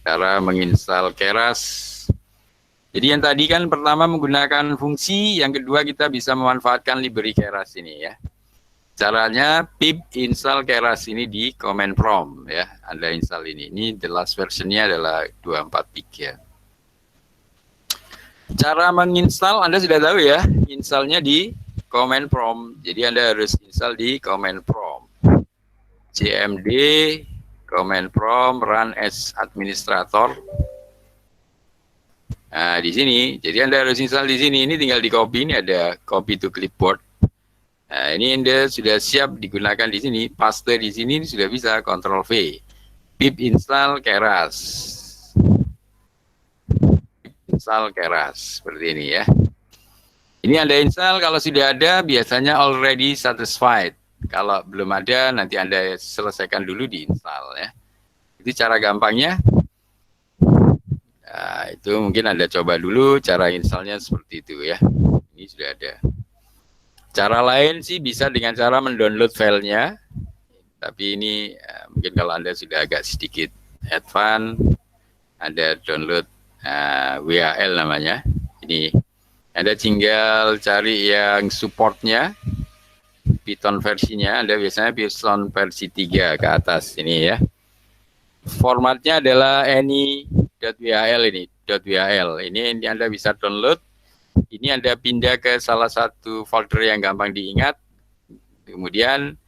cara menginstal Keras. Jadi yang tadi kan pertama menggunakan fungsi, yang kedua kita bisa memanfaatkan library Keras ini ya. Caranya pip install Keras ini di command prompt ya. Anda install ini. Ini the last versionnya adalah 24 ya. Cara menginstal Anda sudah tahu ya. Installnya di command prompt. Jadi Anda harus install di command prompt. cmd command prompt run as administrator. Nah, di sini, jadi Anda harus install di sini. Ini tinggal di copy, ini ada copy to clipboard. Nah, ini Anda sudah siap digunakan di sini. Paste di sini ini sudah bisa, Ctrl V. Pip install Keras. Install Keras, seperti ini ya. Ini Anda install, kalau sudah ada biasanya already satisfied. Kalau belum ada, nanti Anda selesaikan dulu di install ya. Itu cara gampangnya. Nah, itu mungkin Anda coba dulu cara installnya seperti itu ya. Ini sudah ada. Cara lain sih bisa dengan cara mendownload filenya. Tapi ini mungkin kalau Anda sudah agak sedikit advance, Anda download WAL namanya. Ini Anda tinggal cari yang supportnya, Python versinya. Anda biasanya Python versi 3 ke atas ini ya. Formatnya adalah any.wal ini, .wal. Ini Anda bisa download. Ini Anda pindah ke salah satu folder yang gampang diingat. Kemudian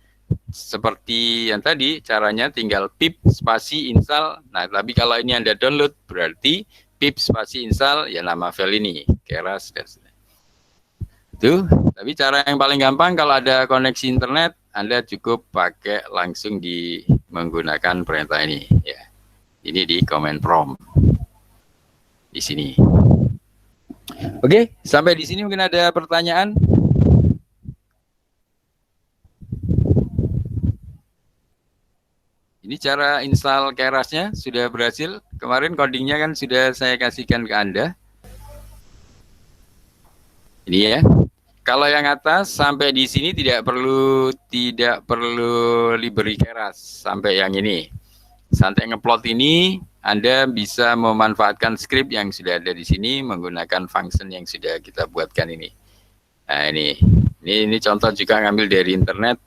seperti yang tadi, caranya tinggal pip spasi install. Nah, tapi kalau ini Anda download, berarti pip spasi install ya nama file ini, Keras. Itu. Tapi cara yang paling gampang kalau ada koneksi internet, Anda cukup pakai langsung di menggunakan perintah ini ya. Ini di command prompt di sini. Oke, sampai di sini mungkin ada pertanyaan. Ini cara install Kerasnya sudah berhasil. Kemarin codingnya kan sudah saya kasihkan ke Anda. Ini ya. Kalau yang atas sampai di sini tidak perlu library Keras sampai yang ini. Sampai ngeplot ini Anda bisa memanfaatkan script yang sudah ada di sini menggunakan function yang sudah kita buatkan ini. Nah, ini contoh juga ngambil dari internet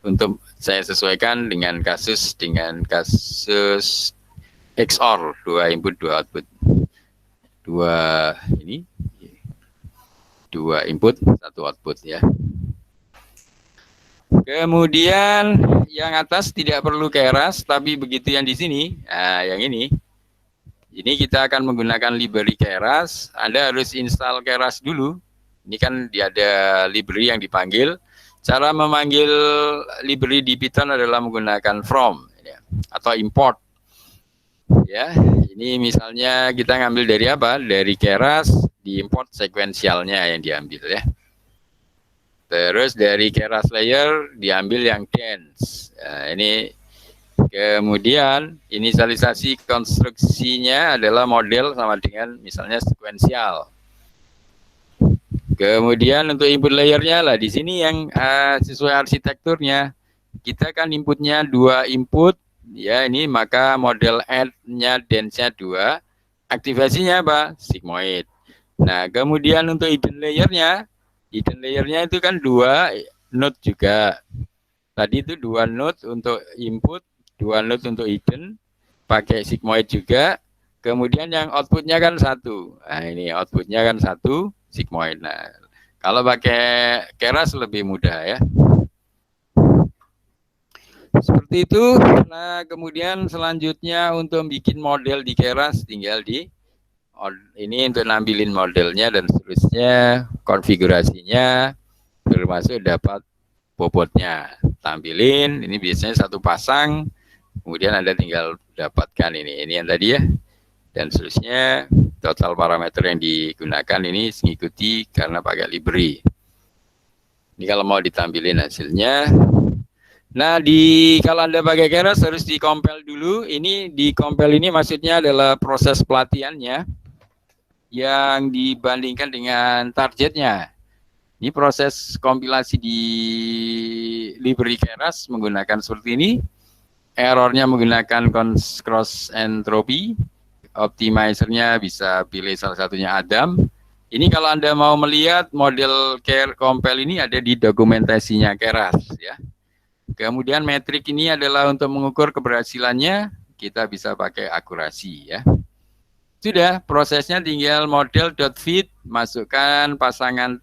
untuk saya sesuaikan dengan kasus XOR, 2 input 2 output. 2 input 1 output ya. Kemudian yang atas tidak perlu Keras, tapi begitu yang di sini, nah yang ini kita akan menggunakan library Keras. Anda harus install Keras dulu. Ini kan ada library yang dipanggil. Cara memanggil library di Python adalah menggunakan from ya, atau import. Ya, ini misalnya kita ngambil dari apa? Dari Keras, diimport sekuensialnya yang diambil ya. Terus dari Keras layer diambil yang dance. Nah, ini kemudian inisialisasi konstruksinya adalah model sama dengan misalnya sekuensial. Kemudian untuk input layernya lah di sini yang sesuai arsitekturnya. Kita kan inputnya 2 input ya, ini maka model add-nya dance-nya 2. Aktivasinya apa? Sigmoid. Nah, kemudian untuk hidden layernya itu kan 2 node juga. Tadi itu 2 node untuk input, 2 node untuk hidden, pakai sigmoid juga. Kemudian yang outputnya kan 1. Nah, ini outputnya kan 1 sigmoid. Nah, kalau pakai Keras lebih mudah ya. Seperti itu. Nah, kemudian selanjutnya untuk bikin model di Keras tinggal ini untuk nampilin modelnya dan seterusnya, konfigurasinya, termasuk dapat bobotnya. Tampilin, ini biasanya 1 pasang, kemudian Anda tinggal dapatkan ini yang tadi ya. Dan seterusnya total parameter yang digunakan ini mengikuti karena pakai library. Ini kalau mau ditampilin hasilnya. Nah, kalau Anda pakai Keras harus dikompil dulu. Ini dikompil ini maksudnya adalah proses pelatihannya yang dibandingkan dengan targetnya. Ini proses kompilasi di library Keras menggunakan seperti ini. Errornya menggunakan cross entropy. Optimizernya bisa pilih salah satunya Adam. Ini kalau Anda mau melihat model compile ini ada di dokumentasinya Keras ya. Kemudian metrik ini adalah untuk mengukur keberhasilannya, kita bisa pakai akurasi ya. Sudah, prosesnya tinggal model.fit, masukkan pasangan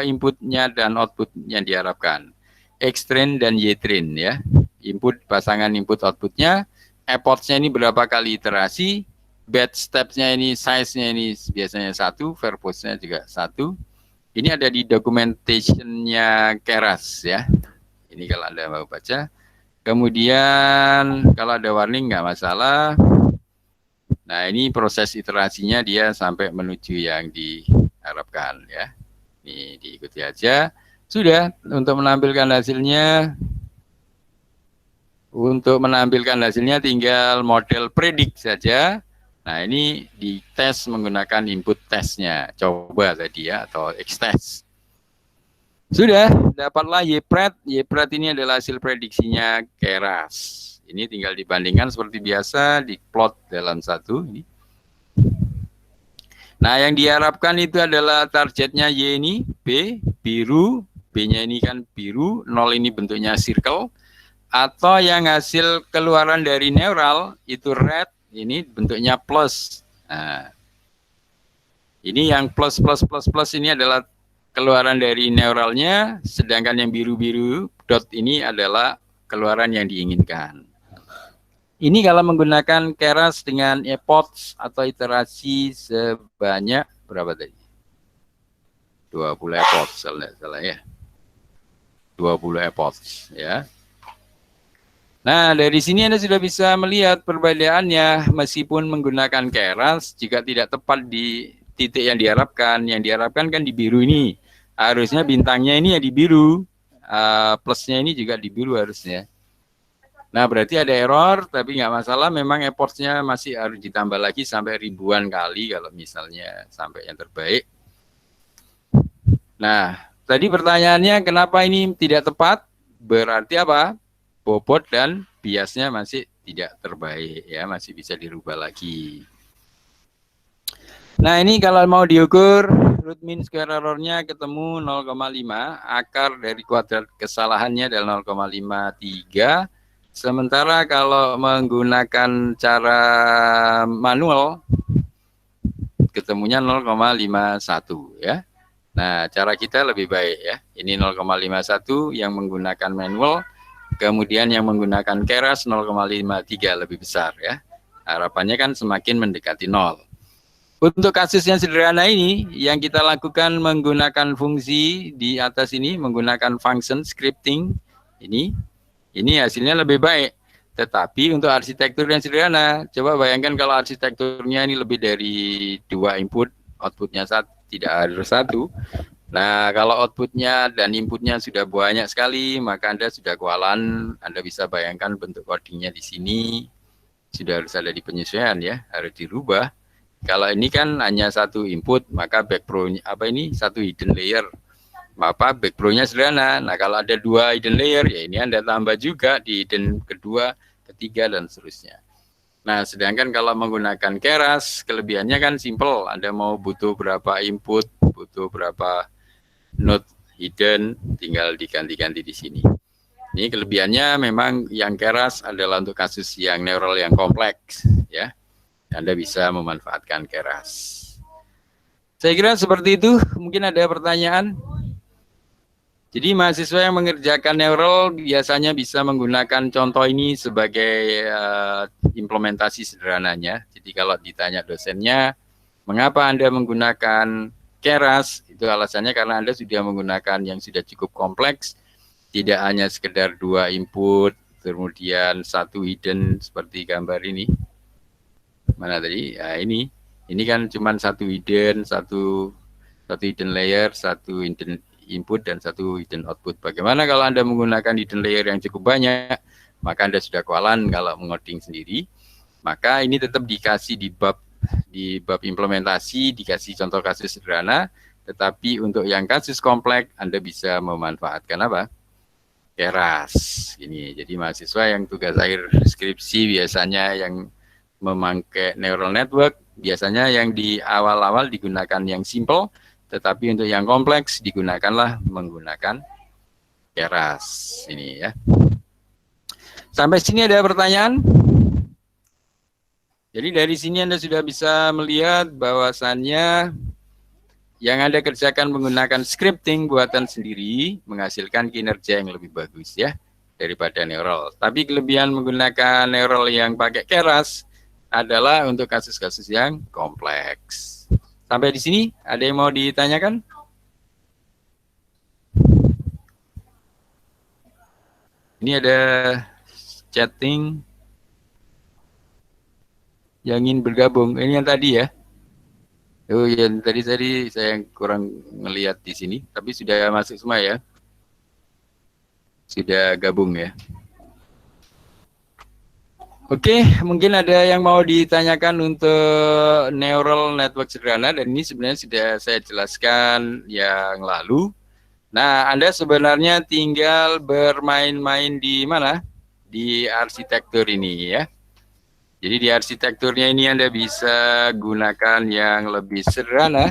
inputnya dan output yang diharapkan. X-train dan Y-train ya. Input pasangan input outputnya, effortnya ini berapa kali iterasi, batch stepsnya ini, size-nya ini biasanya 1, verbose-nya juga 1. Ini ada di documentation-nya Keras ya. Ini kalau Anda mau baca. Kemudian kalau ada warning nggak masalah. Nah ini proses iterasinya dia sampai menuju yang diharapkan ya. Ini diikuti aja. Sudah, untuk menampilkan hasilnya. Untuk menampilkan hasilnya tinggal model predik saja. Nah ini dites menggunakan input tesnya. Coba tadi ya, atau X-test. Sudah, dapatlah YPRED. YPRED ini adalah hasil prediksinya Keras. Ini tinggal dibandingkan seperti biasa, diplot dalam satu. Nah, yang diharapkan itu adalah targetnya Y ini, B, biru. B-nya ini kan biru, 0 ini bentuknya circle. Atau yang hasil keluaran dari neural, itu red, ini bentuknya plus. Nah, ini yang plus ini adalah keluaran dari neuralnya, sedangkan yang biru-biru dot ini adalah keluaran yang diinginkan. Ini kalau menggunakan Keras dengan efforts atau iterasi sebanyak berapa tadi? 20 efforts, salah ya. 20 efforts ya. Nah, dari sini Anda sudah bisa melihat perbedaannya meskipun menggunakan Keras jika tidak tepat di titik yang diharapkan kan di biru ini. Harusnya bintangnya ini ya di biru, plusnya ini juga di biru harusnya. Nah, berarti ada error, tapi nggak masalah, memang effortnya masih harus ditambah lagi sampai ribuan kali kalau misalnya sampai yang terbaik. Nah, tadi pertanyaannya kenapa ini tidak tepat? Berarti apa? Bobot dan biasnya masih tidak terbaik ya, masih bisa dirubah lagi. Nah, ini kalau mau diukur root mean square error-nya ketemu 0,5, akar dari kuadrat kesalahannya adalah 0,53. Sementara kalau menggunakan cara manual ketemunya 0,51 ya. Nah, cara kita lebih baik ya. Ini 0,51 yang menggunakan manual, kemudian yang menggunakan Keras 0,53 lebih besar ya. Harapannya kan semakin mendekati 0. Untuk kasus yang sederhana ini, yang kita lakukan menggunakan fungsi di atas ini, menggunakan function scripting, ini hasilnya lebih baik. Tetapi untuk arsitektur yang sederhana, coba bayangkan kalau arsitekturnya ini lebih dari 2 input, outputnya tidak harus 1. Nah, kalau outputnya dan inputnya sudah banyak sekali, maka Anda sudah kewalahan. Anda bisa bayangkan bentuk codingnya di sini, sudah harus ada di penyesuaian ya, harus dirubah. Kalau ini kan hanya 1 input, maka backbone satu hidden layer. Maka backbone-nya sederhana. Nah, kalau ada 2 hidden layer, ya ini Anda tambah juga di hidden kedua, ketiga, dan seterusnya. Nah, sedangkan kalau menggunakan Keras, kelebihannya kan simple. Anda mau butuh berapa input, butuh berapa node hidden, tinggal diganti-ganti di sini. Ini kelebihannya memang yang Keras adalah untuk kasus yang neural yang kompleks, ya. Anda bisa memanfaatkan Keras. Saya kira seperti itu. Mungkin ada pertanyaan. Jadi mahasiswa yang mengerjakan neural biasanya bisa menggunakan contoh ini sebagai implementasi sederhananya. Jadi kalau ditanya dosennya, mengapa Anda menggunakan Keras? Itu alasannya karena Anda sudah menggunakan yang sudah cukup kompleks, tidak hanya sekedar 2 input, kemudian satu hidden seperti gambar ini. Mana tadi? Nah, ini kan cuma satu hidden, satu hidden layer, satu hidden input dan satu hidden output. Bagaimana kalau Anda menggunakan hidden layer yang cukup banyak? Maka Anda sudah kewalahan kalau mengoding sendiri. Maka ini tetap dikasih di bab implementasi, dikasih contoh kasus sederhana, tetapi untuk yang kasus kompleks Anda bisa memanfaatkan apa? Keras. Ini jadi mahasiswa yang tugas akhir skripsi biasanya yang memakai neural network, biasanya yang di awal-awal digunakan yang simple, tetapi untuk yang kompleks digunakanlah menggunakan keras. Ini ya. Sampai sini ada pertanyaan? Jadi dari sini Anda sudah bisa melihat bahwasannya yang Anda kerjakan menggunakan scripting buatan sendiri menghasilkan kinerja yang lebih bagus ya daripada neural. Tapi kelebihan menggunakan neural yang pakai keras adalah untuk kasus-kasus yang kompleks. Sampai di sini ada yang mau ditanyakan? Ini ada chatting yang ingin bergabung. Ini yang tadi ya. Oh ya, tadi saya kurang ngelihat di sini, tapi sudah masuk semua ya. Sudah gabung ya. Oke, mungkin ada yang mau ditanyakan untuk neural network sederhana, dan ini sebenarnya sudah saya jelaskan yang lalu. Nah, Anda sebenarnya tinggal bermain-main di mana? Di arsitektur ini ya. Jadi di arsitekturnya ini Anda bisa gunakan yang lebih sederhana,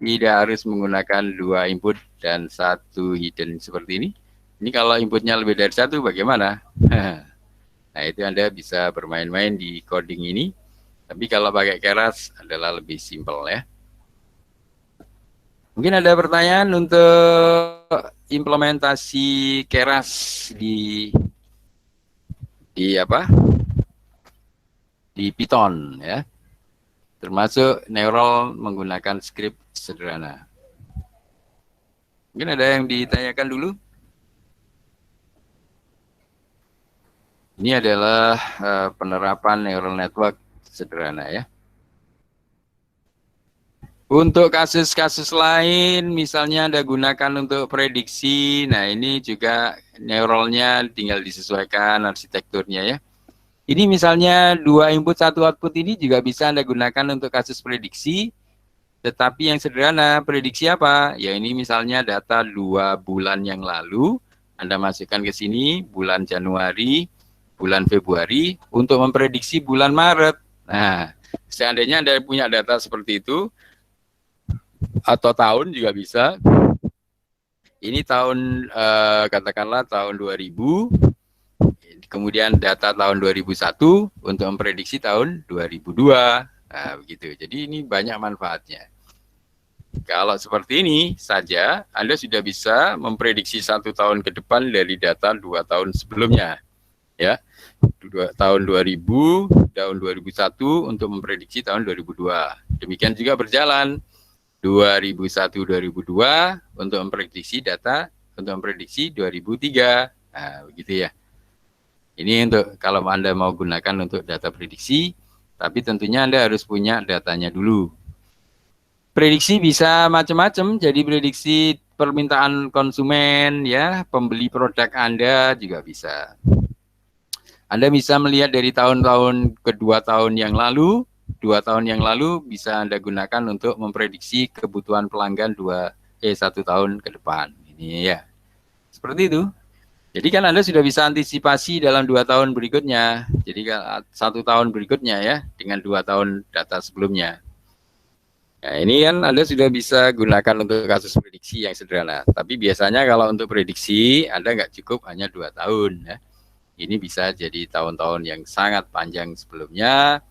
tidak harus menggunakan 2 input dan 1 hidden seperti ini. Ini kalau inputnya lebih dari 1 bagaimana? Nah itu Anda bisa bermain-main di coding ini, tapi kalau pakai keras adalah lebih simpel ya. Mungkin ada pertanyaan untuk implementasi keras di apa? Di Python ya, termasuk neural menggunakan script sederhana. Mungkin ada yang ditanyakan dulu. Ini adalah penerapan neural network sederhana ya. Untuk kasus-kasus lain, misalnya Anda gunakan untuk prediksi, nah ini juga neuralnya tinggal disesuaikan arsitekturnya ya. Ini misalnya 2 input 1 output ini juga bisa Anda gunakan untuk kasus prediksi, tetapi yang sederhana, prediksi apa? Ya ini misalnya data 2 bulan yang lalu, Anda masukkan ke sini, bulan Januari, bulan Februari, untuk memprediksi bulan Maret. Nah, seandainya Anda punya data seperti itu, atau tahun juga bisa. Ini tahun, katakanlah tahun 2000, kemudian data tahun 2001 untuk memprediksi tahun 2002. Nah, begitu. Jadi ini banyak manfaatnya. Kalau seperti ini saja, Anda sudah bisa memprediksi 1 tahun ke depan dari data 2 tahun sebelumnya. Ya, tahun 2000, tahun 2001 untuk memprediksi tahun 2002. Demikian juga berjalan 2001-2002 untuk memprediksi data, untuk memprediksi 2003. Nah, begitu ya. Ini untuk kalau Anda mau gunakan untuk data prediksi, tapi tentunya Anda harus punya datanya dulu. Prediksi bisa macam-macam, jadi prediksi permintaan konsumen, ya, pembeli produk Anda juga bisa. Anda bisa melihat dari tahun-tahun kedua tahun yang lalu, 2 tahun yang lalu bisa Anda gunakan untuk memprediksi kebutuhan pelanggan 1 tahun ke depan. Ini ya, seperti itu. Jadi kan Anda sudah bisa antisipasi dalam 2 tahun berikutnya. Jadi 1 tahun berikutnya ya, dengan 2 tahun data sebelumnya. Nah ini kan Anda sudah bisa gunakan untuk kasus prediksi yang sederhana. Tapi biasanya kalau untuk prediksi Anda nggak cukup hanya 2 tahun ya. Ini bisa jadi tahun-tahun yang sangat panjang sebelumnya.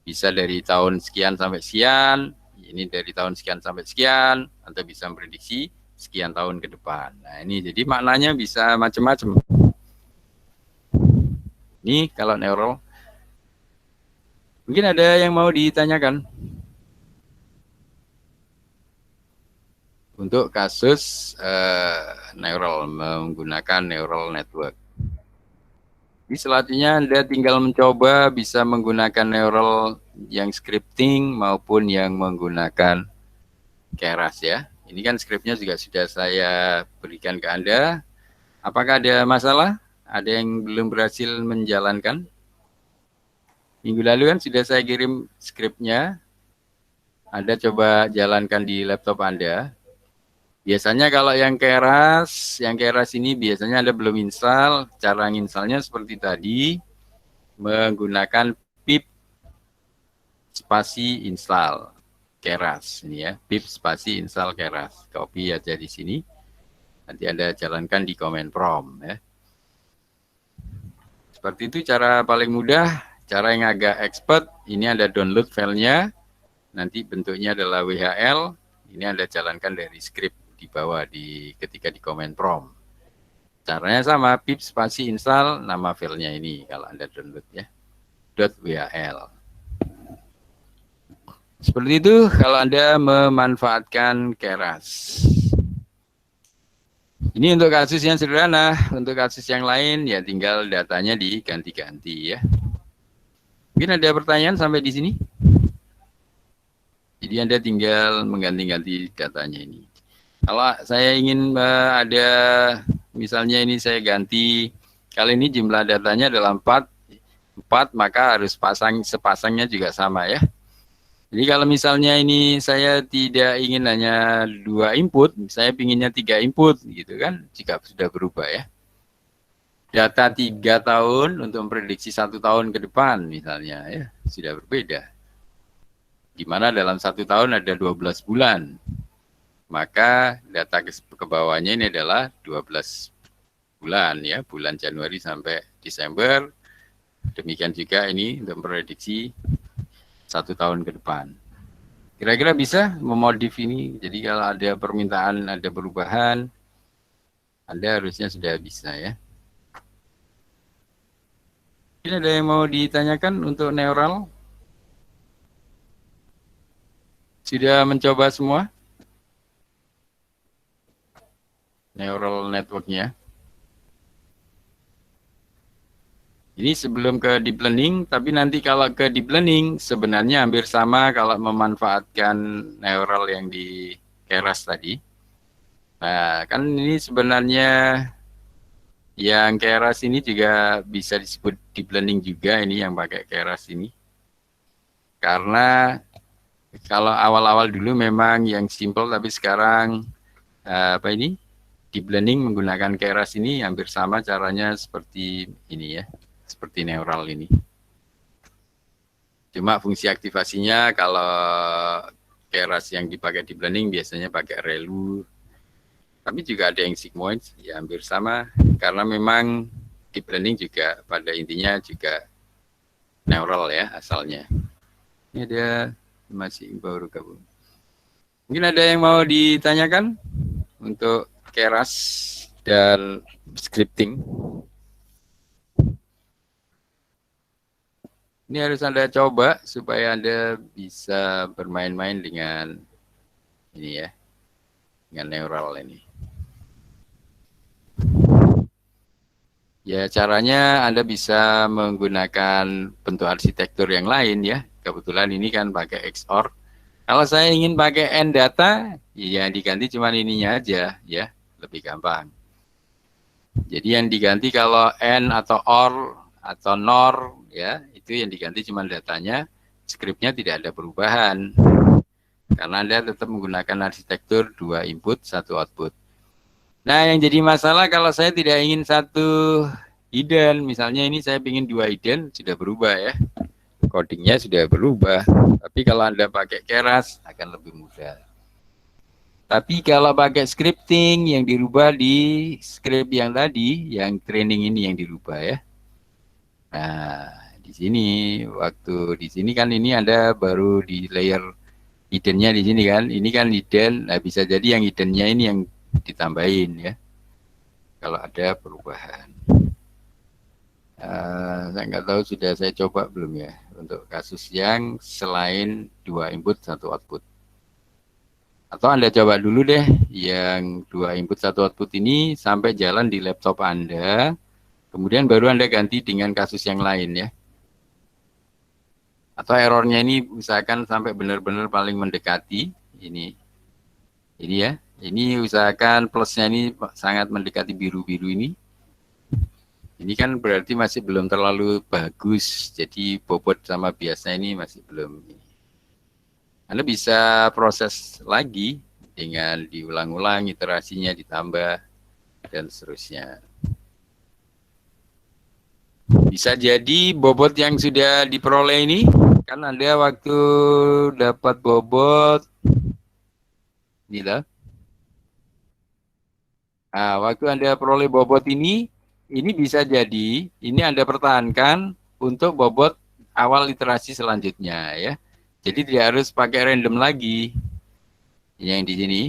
Bisa dari tahun sekian sampai sekian. Ini dari tahun sekian sampai sekian. Anda bisa memprediksi sekian tahun ke depan. Nah ini jadi maknanya bisa macam-macam. Ini kalau neural. Mungkin ada yang mau ditanyakan untuk kasus neural, menggunakan neural network. Jadi selanjutnya Anda tinggal mencoba bisa menggunakan neural yang scripting maupun yang menggunakan Keras ya. Ini kan skripnya juga sudah saya berikan ke Anda. Apakah ada masalah? Ada yang belum berhasil menjalankan? Minggu lalu kan sudah saya kirim skripnya. Anda coba jalankan di laptop Anda. Biasanya kalau yang keras ini biasanya Anda belum install. Cara installnya seperti tadi, menggunakan pip spasi install Keras ini ya, pip spasi install Keras. Copy aja di sini. Nanti Anda jalankan di command prompt ya. Seperti itu cara paling mudah. Cara yang agak expert, ini Anda download filenya. Nanti bentuknya adalah WHL. Ini Anda jalankan dari script di bawah ketika di command prompt. Caranya sama, pip spasi install nama filenya ini kalau Anda download ya. .whl. Seperti itu kalau Anda memanfaatkan Keras. Ini untuk kasus yang sederhana. Untuk kasus yang lain ya tinggal datanya diganti-ganti ya. Mungkin ada pertanyaan sampai di sini? Jadi Anda tinggal mengganti-ganti datanya ini. Kalau saya ingin ada, misalnya ini saya ganti, kali ini jumlah datanya adalah 4, maka harus sepasangnya juga sama ya. Jadi kalau misalnya ini saya tidak ingin hanya 2 input, saya pinginnya 3 input gitu kan, jika sudah berubah ya. Data 3 tahun untuk memprediksi 1 tahun ke depan misalnya ya, sudah berbeda. Di mana dalam 1 tahun ada 12 bulan. Maka data ke bawahnya ini adalah 12 bulan ya, bulan Januari sampai Desember. Demikian juga ini untuk memprediksi 1 tahun ke depan. Kira-kira bisa memodif ini. Jadi kalau ada permintaan, ada perubahan, Anda harusnya sudah bisa ya. Ini ada yang mau ditanyakan untuk neural? Sudah mencoba semua? Neural networknya. Ini sebelum ke deep learning, tapi nanti kalau ke deep learning sebenarnya hampir sama kalau memanfaatkan neural yang di Keras tadi. Nah, kan ini sebenarnya yang Keras ini juga bisa disebut deep learning juga ini yang pakai Keras ini. Karena kalau awal-awal dulu memang yang simple, tapi sekarang deep learning menggunakan Keras ini hampir sama caranya seperti ini ya. Seperti neural ini. Cuma fungsi aktivasinya kalau Keras yang dipakai deep learning biasanya pakai ReLU. Tapi juga ada yang sigmoid, ya hampir sama. Karena memang deep learning juga pada intinya juga neural ya asalnya. Ini ada masih baru gabung. Mungkin ada yang mau ditanyakan untuk Keras dan scripting. Ini harus Anda coba supaya Anda bisa bermain-main dengan ini ya, dengan neural ini. Ya caranya Anda bisa menggunakan bentuk arsitektur yang lain ya. Kebetulan ini kan pakai XOR. Kalau saya ingin pakai N data, ya diganti cuma ininya aja ya, lebih gampang. Jadi yang diganti kalau N atau OR atau NOR ya, itu yang diganti cuma datanya, skripnya tidak ada perubahan. Karena Anda tetap menggunakan arsitektur 2 input, 1 output. Nah, yang jadi masalah kalau saya tidak ingin 1 hidden, misalnya ini saya ingin 2 hidden, sudah berubah ya. Codingnya sudah berubah. Tapi kalau Anda pakai Keras akan lebih mudah. Tapi kalau pakai scripting yang dirubah di script yang tadi, yang training ini yang dirubah ya. Nah, di sini di sini kan ini Anda baru di layer hiddennya di sini kan. Ini kan hidden, nah bisa jadi yang hiddennya ini yang ditambahin ya. Kalau ada perubahan. Saya nggak tahu sudah saya coba belum ya untuk kasus yang selain 2 input 1 output. Atau Anda coba dulu deh yang 2 input 1 output ini sampai jalan di laptop Anda. Kemudian baru Anda ganti dengan kasus yang lain ya. Atau errornya ini usahakan sampai benar-benar paling mendekati ini. Ini ya. Ini usahakan plusnya ini sangat mendekati biru-biru ini. Ini kan berarti masih belum terlalu bagus. Jadi bobot sama biasanya ini masih belum. Anda bisa proses lagi dengan diulang-ulang, iterasinya ditambah, dan seterusnya. Bisa jadi bobot yang sudah diperoleh ini, kan Anda waktu dapat bobot, ini lah. Nah, waktu Anda peroleh bobot ini bisa jadi, ini Anda pertahankan untuk bobot awal iterasi selanjutnya ya. Jadi tidak harus pakai random lagi. Yang di sini,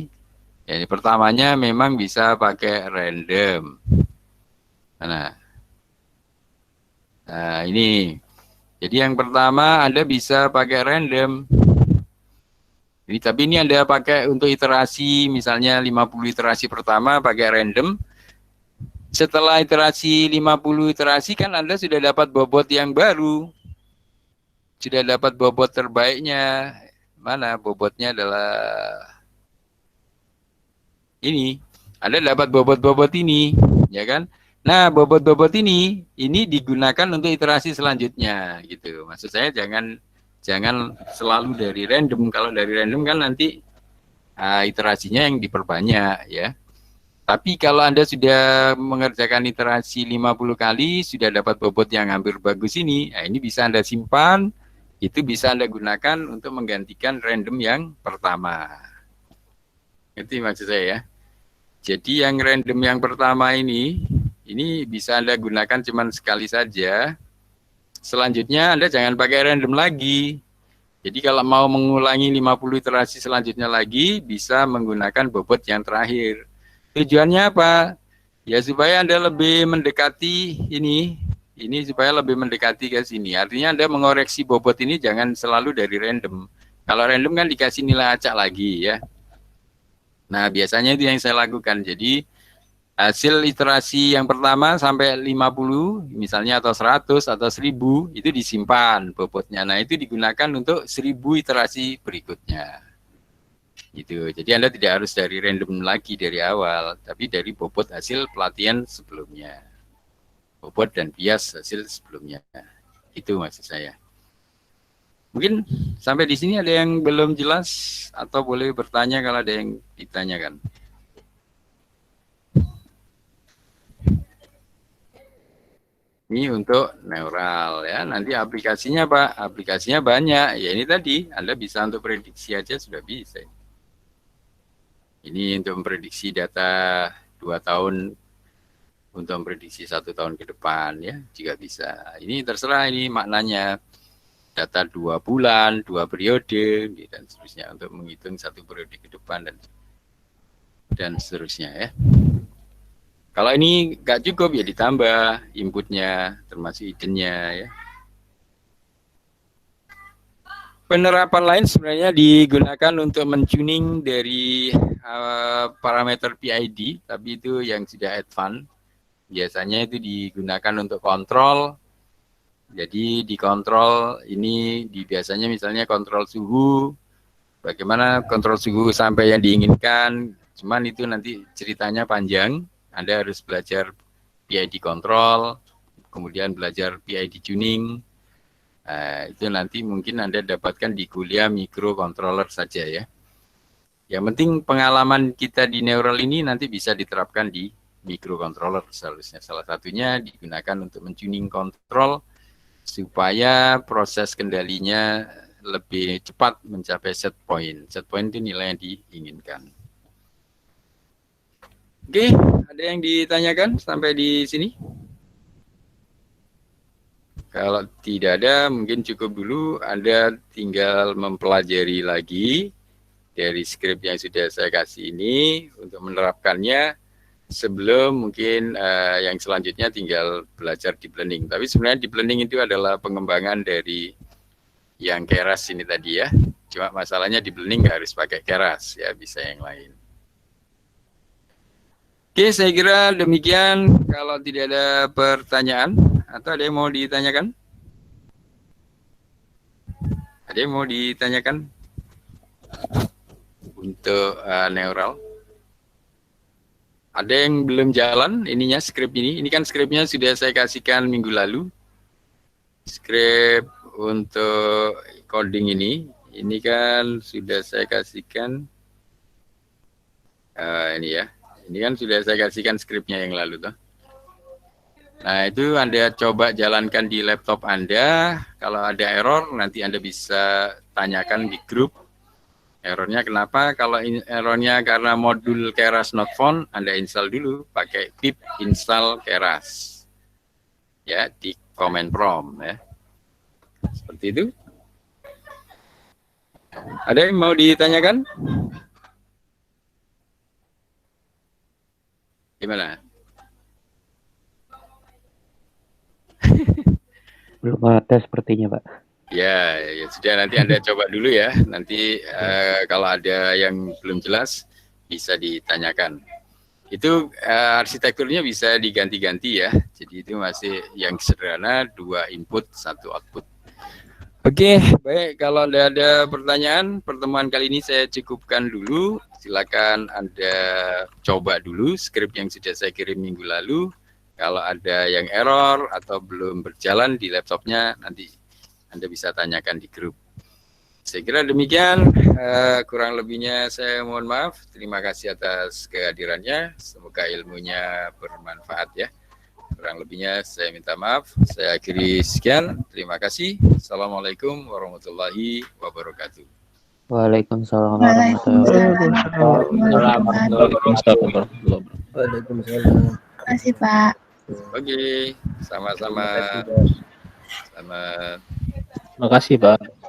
yang pertamanya memang bisa pakai random. Nah, ini. Jadi yang pertama Anda bisa pakai random. Jadi, tapi ini Anda pakai untuk iterasi, misalnya 50 iterasi pertama pakai random. Setelah iterasi 50 iterasi kan Anda sudah dapat bobot yang baru. Sudah dapat bobot terbaiknya. Mana bobotnya adalah ini. Anda dapat bobot-bobot ini, ya kan? Nah, bobot-bobot ini digunakan untuk iterasi selanjutnya gitu. Maksud saya jangan selalu dari random. Kalau dari random kan nanti iterasinya yang diperbanyak ya. Tapi kalau Anda sudah mengerjakan iterasi 50 kali, sudah dapat bobot yang hampir bagus ini, nah ini bisa Anda simpan, itu bisa Anda gunakan untuk menggantikan random yang pertama. Itu maksud saya ya. Jadi yang random yang pertama ini bisa Anda gunakan cuma sekali saja. Selanjutnya Anda jangan pakai random lagi. Jadi kalau mau mengulangi 50 iterasi selanjutnya lagi, bisa menggunakan bobot yang terakhir. Tujuannya apa? Ya supaya Anda lebih mendekati ini supaya lebih mendekati ke sini. Artinya Anda mengoreksi bobot ini jangan selalu dari random. Kalau random kan dikasih nilai acak lagi ya. Nah, biasanya itu yang saya lakukan. Jadi hasil iterasi yang pertama sampai 50 misalnya atau 100 atau 1000 itu disimpan bobotnya. Nah, itu digunakan untuk 1000 iterasi berikutnya. Gitu. Jadi Anda tidak harus dari random lagi dari awal, tapi dari bobot hasil pelatihan sebelumnya. Bobot dan bias hasil sebelumnya. Itu maksud saya. Mungkin sampai di sini ada yang belum jelas atau boleh bertanya kalau ada yang ditanyakan. Ini untuk neural ya. Nanti aplikasinya Pak, aplikasinya banyak. Ya ini tadi Anda bisa untuk prediksi aja sudah bisa. Ini untuk memprediksi data 2 tahun, untuk memprediksi 1 tahun ke depan ya juga bisa. Ini terserah ini maknanya. Data 2 bulan, 2 periode, dan seterusnya untuk menghitung 1 periode ke depan dan seterusnya ya. Kalau ini nggak cukup ya ditambah inputnya termasuk hiddennya ya. Penerapan lain sebenarnya digunakan untuk mentuning dari parameter PID, tapi itu yang sudah advance. Biasanya itu digunakan untuk kontrol. Jadi dikontrol ini biasanya misalnya kontrol suhu, bagaimana kontrol suhu sampai yang diinginkan. Cuman itu nanti ceritanya panjang. Anda harus belajar PID control, kemudian belajar PID tuning. Itu nanti mungkin Anda dapatkan di kuliah microcontroller saja ya. Yang penting pengalaman kita di neural ini nanti bisa diterapkan di microcontroller seharusnya. Salah satunya digunakan untuk mentuning kontrol supaya proses kendalinya lebih cepat mencapai set point. Set point itu nilai yang diinginkan. Oke, ada yang ditanyakan sampai di sini? Kalau tidak ada, mungkin cukup dulu. Anda tinggal mempelajari lagi dari skrip yang sudah saya kasih ini untuk menerapkannya. Sebelum mungkin yang selanjutnya tinggal belajar deep learning. Tapi sebenarnya deep learning itu adalah pengembangan dari yang keras ini tadi ya. Cuma masalahnya deep learning nggak harus pakai keras ya, bisa yang lain. Oke, saya kira demikian. Kalau tidak ada pertanyaan atau ada yang mau ditanyakan? Ada yang mau ditanyakan untuk neural? Ada yang belum jalan ininya skrip ini? Ini kan skripnya sudah saya kasihkan minggu lalu. Skrip untuk coding ini kan sudah saya kasihkan. Ini ya. Ini kan sudah saya kasihkan skripnya yang lalu tuh. Nah, itu Anda coba jalankan di laptop Anda. Kalau ada error, nanti Anda bisa tanyakan di grup. Errornya kenapa? Kalau errornya karena modul Keras not found, Anda install dulu pakai pip install Keras. Ya, di command prompt ya. Seperti itu. Ada yang mau ditanyakan? Gimana? Belum ada sepertinya, Pak. Ya, ya sudah, nanti Anda coba dulu ya. Nanti kalau ada yang belum jelas bisa ditanyakan. Itu arsitekturnya bisa diganti-ganti ya. Jadi itu masih yang sederhana, 2 input, 1 output. Oke, baik. Kalau ada pertanyaan, pertemuan kali ini saya cukupkan dulu. Silakan Anda coba dulu skrip yang sudah saya kirim minggu lalu. Kalau ada yang error atau belum berjalan di laptopnya, nanti Anda bisa tanyakan di grup. Saya kira demikian, kurang lebihnya saya mohon maaf. Terima kasih atas kehadirannya. Semoga ilmunya bermanfaat ya. Kurang lebihnya saya minta maaf. Saya akhiri sekian. Terima kasih. Assalamualaikum warahmatullahi wabarakatuh. Waalaikumsalam warahmatullahi wabarakatuh. Waalaikumsalam. Terima kasih, Pak. Oke, sama-sama. Selamat. Terima kasih, Pak.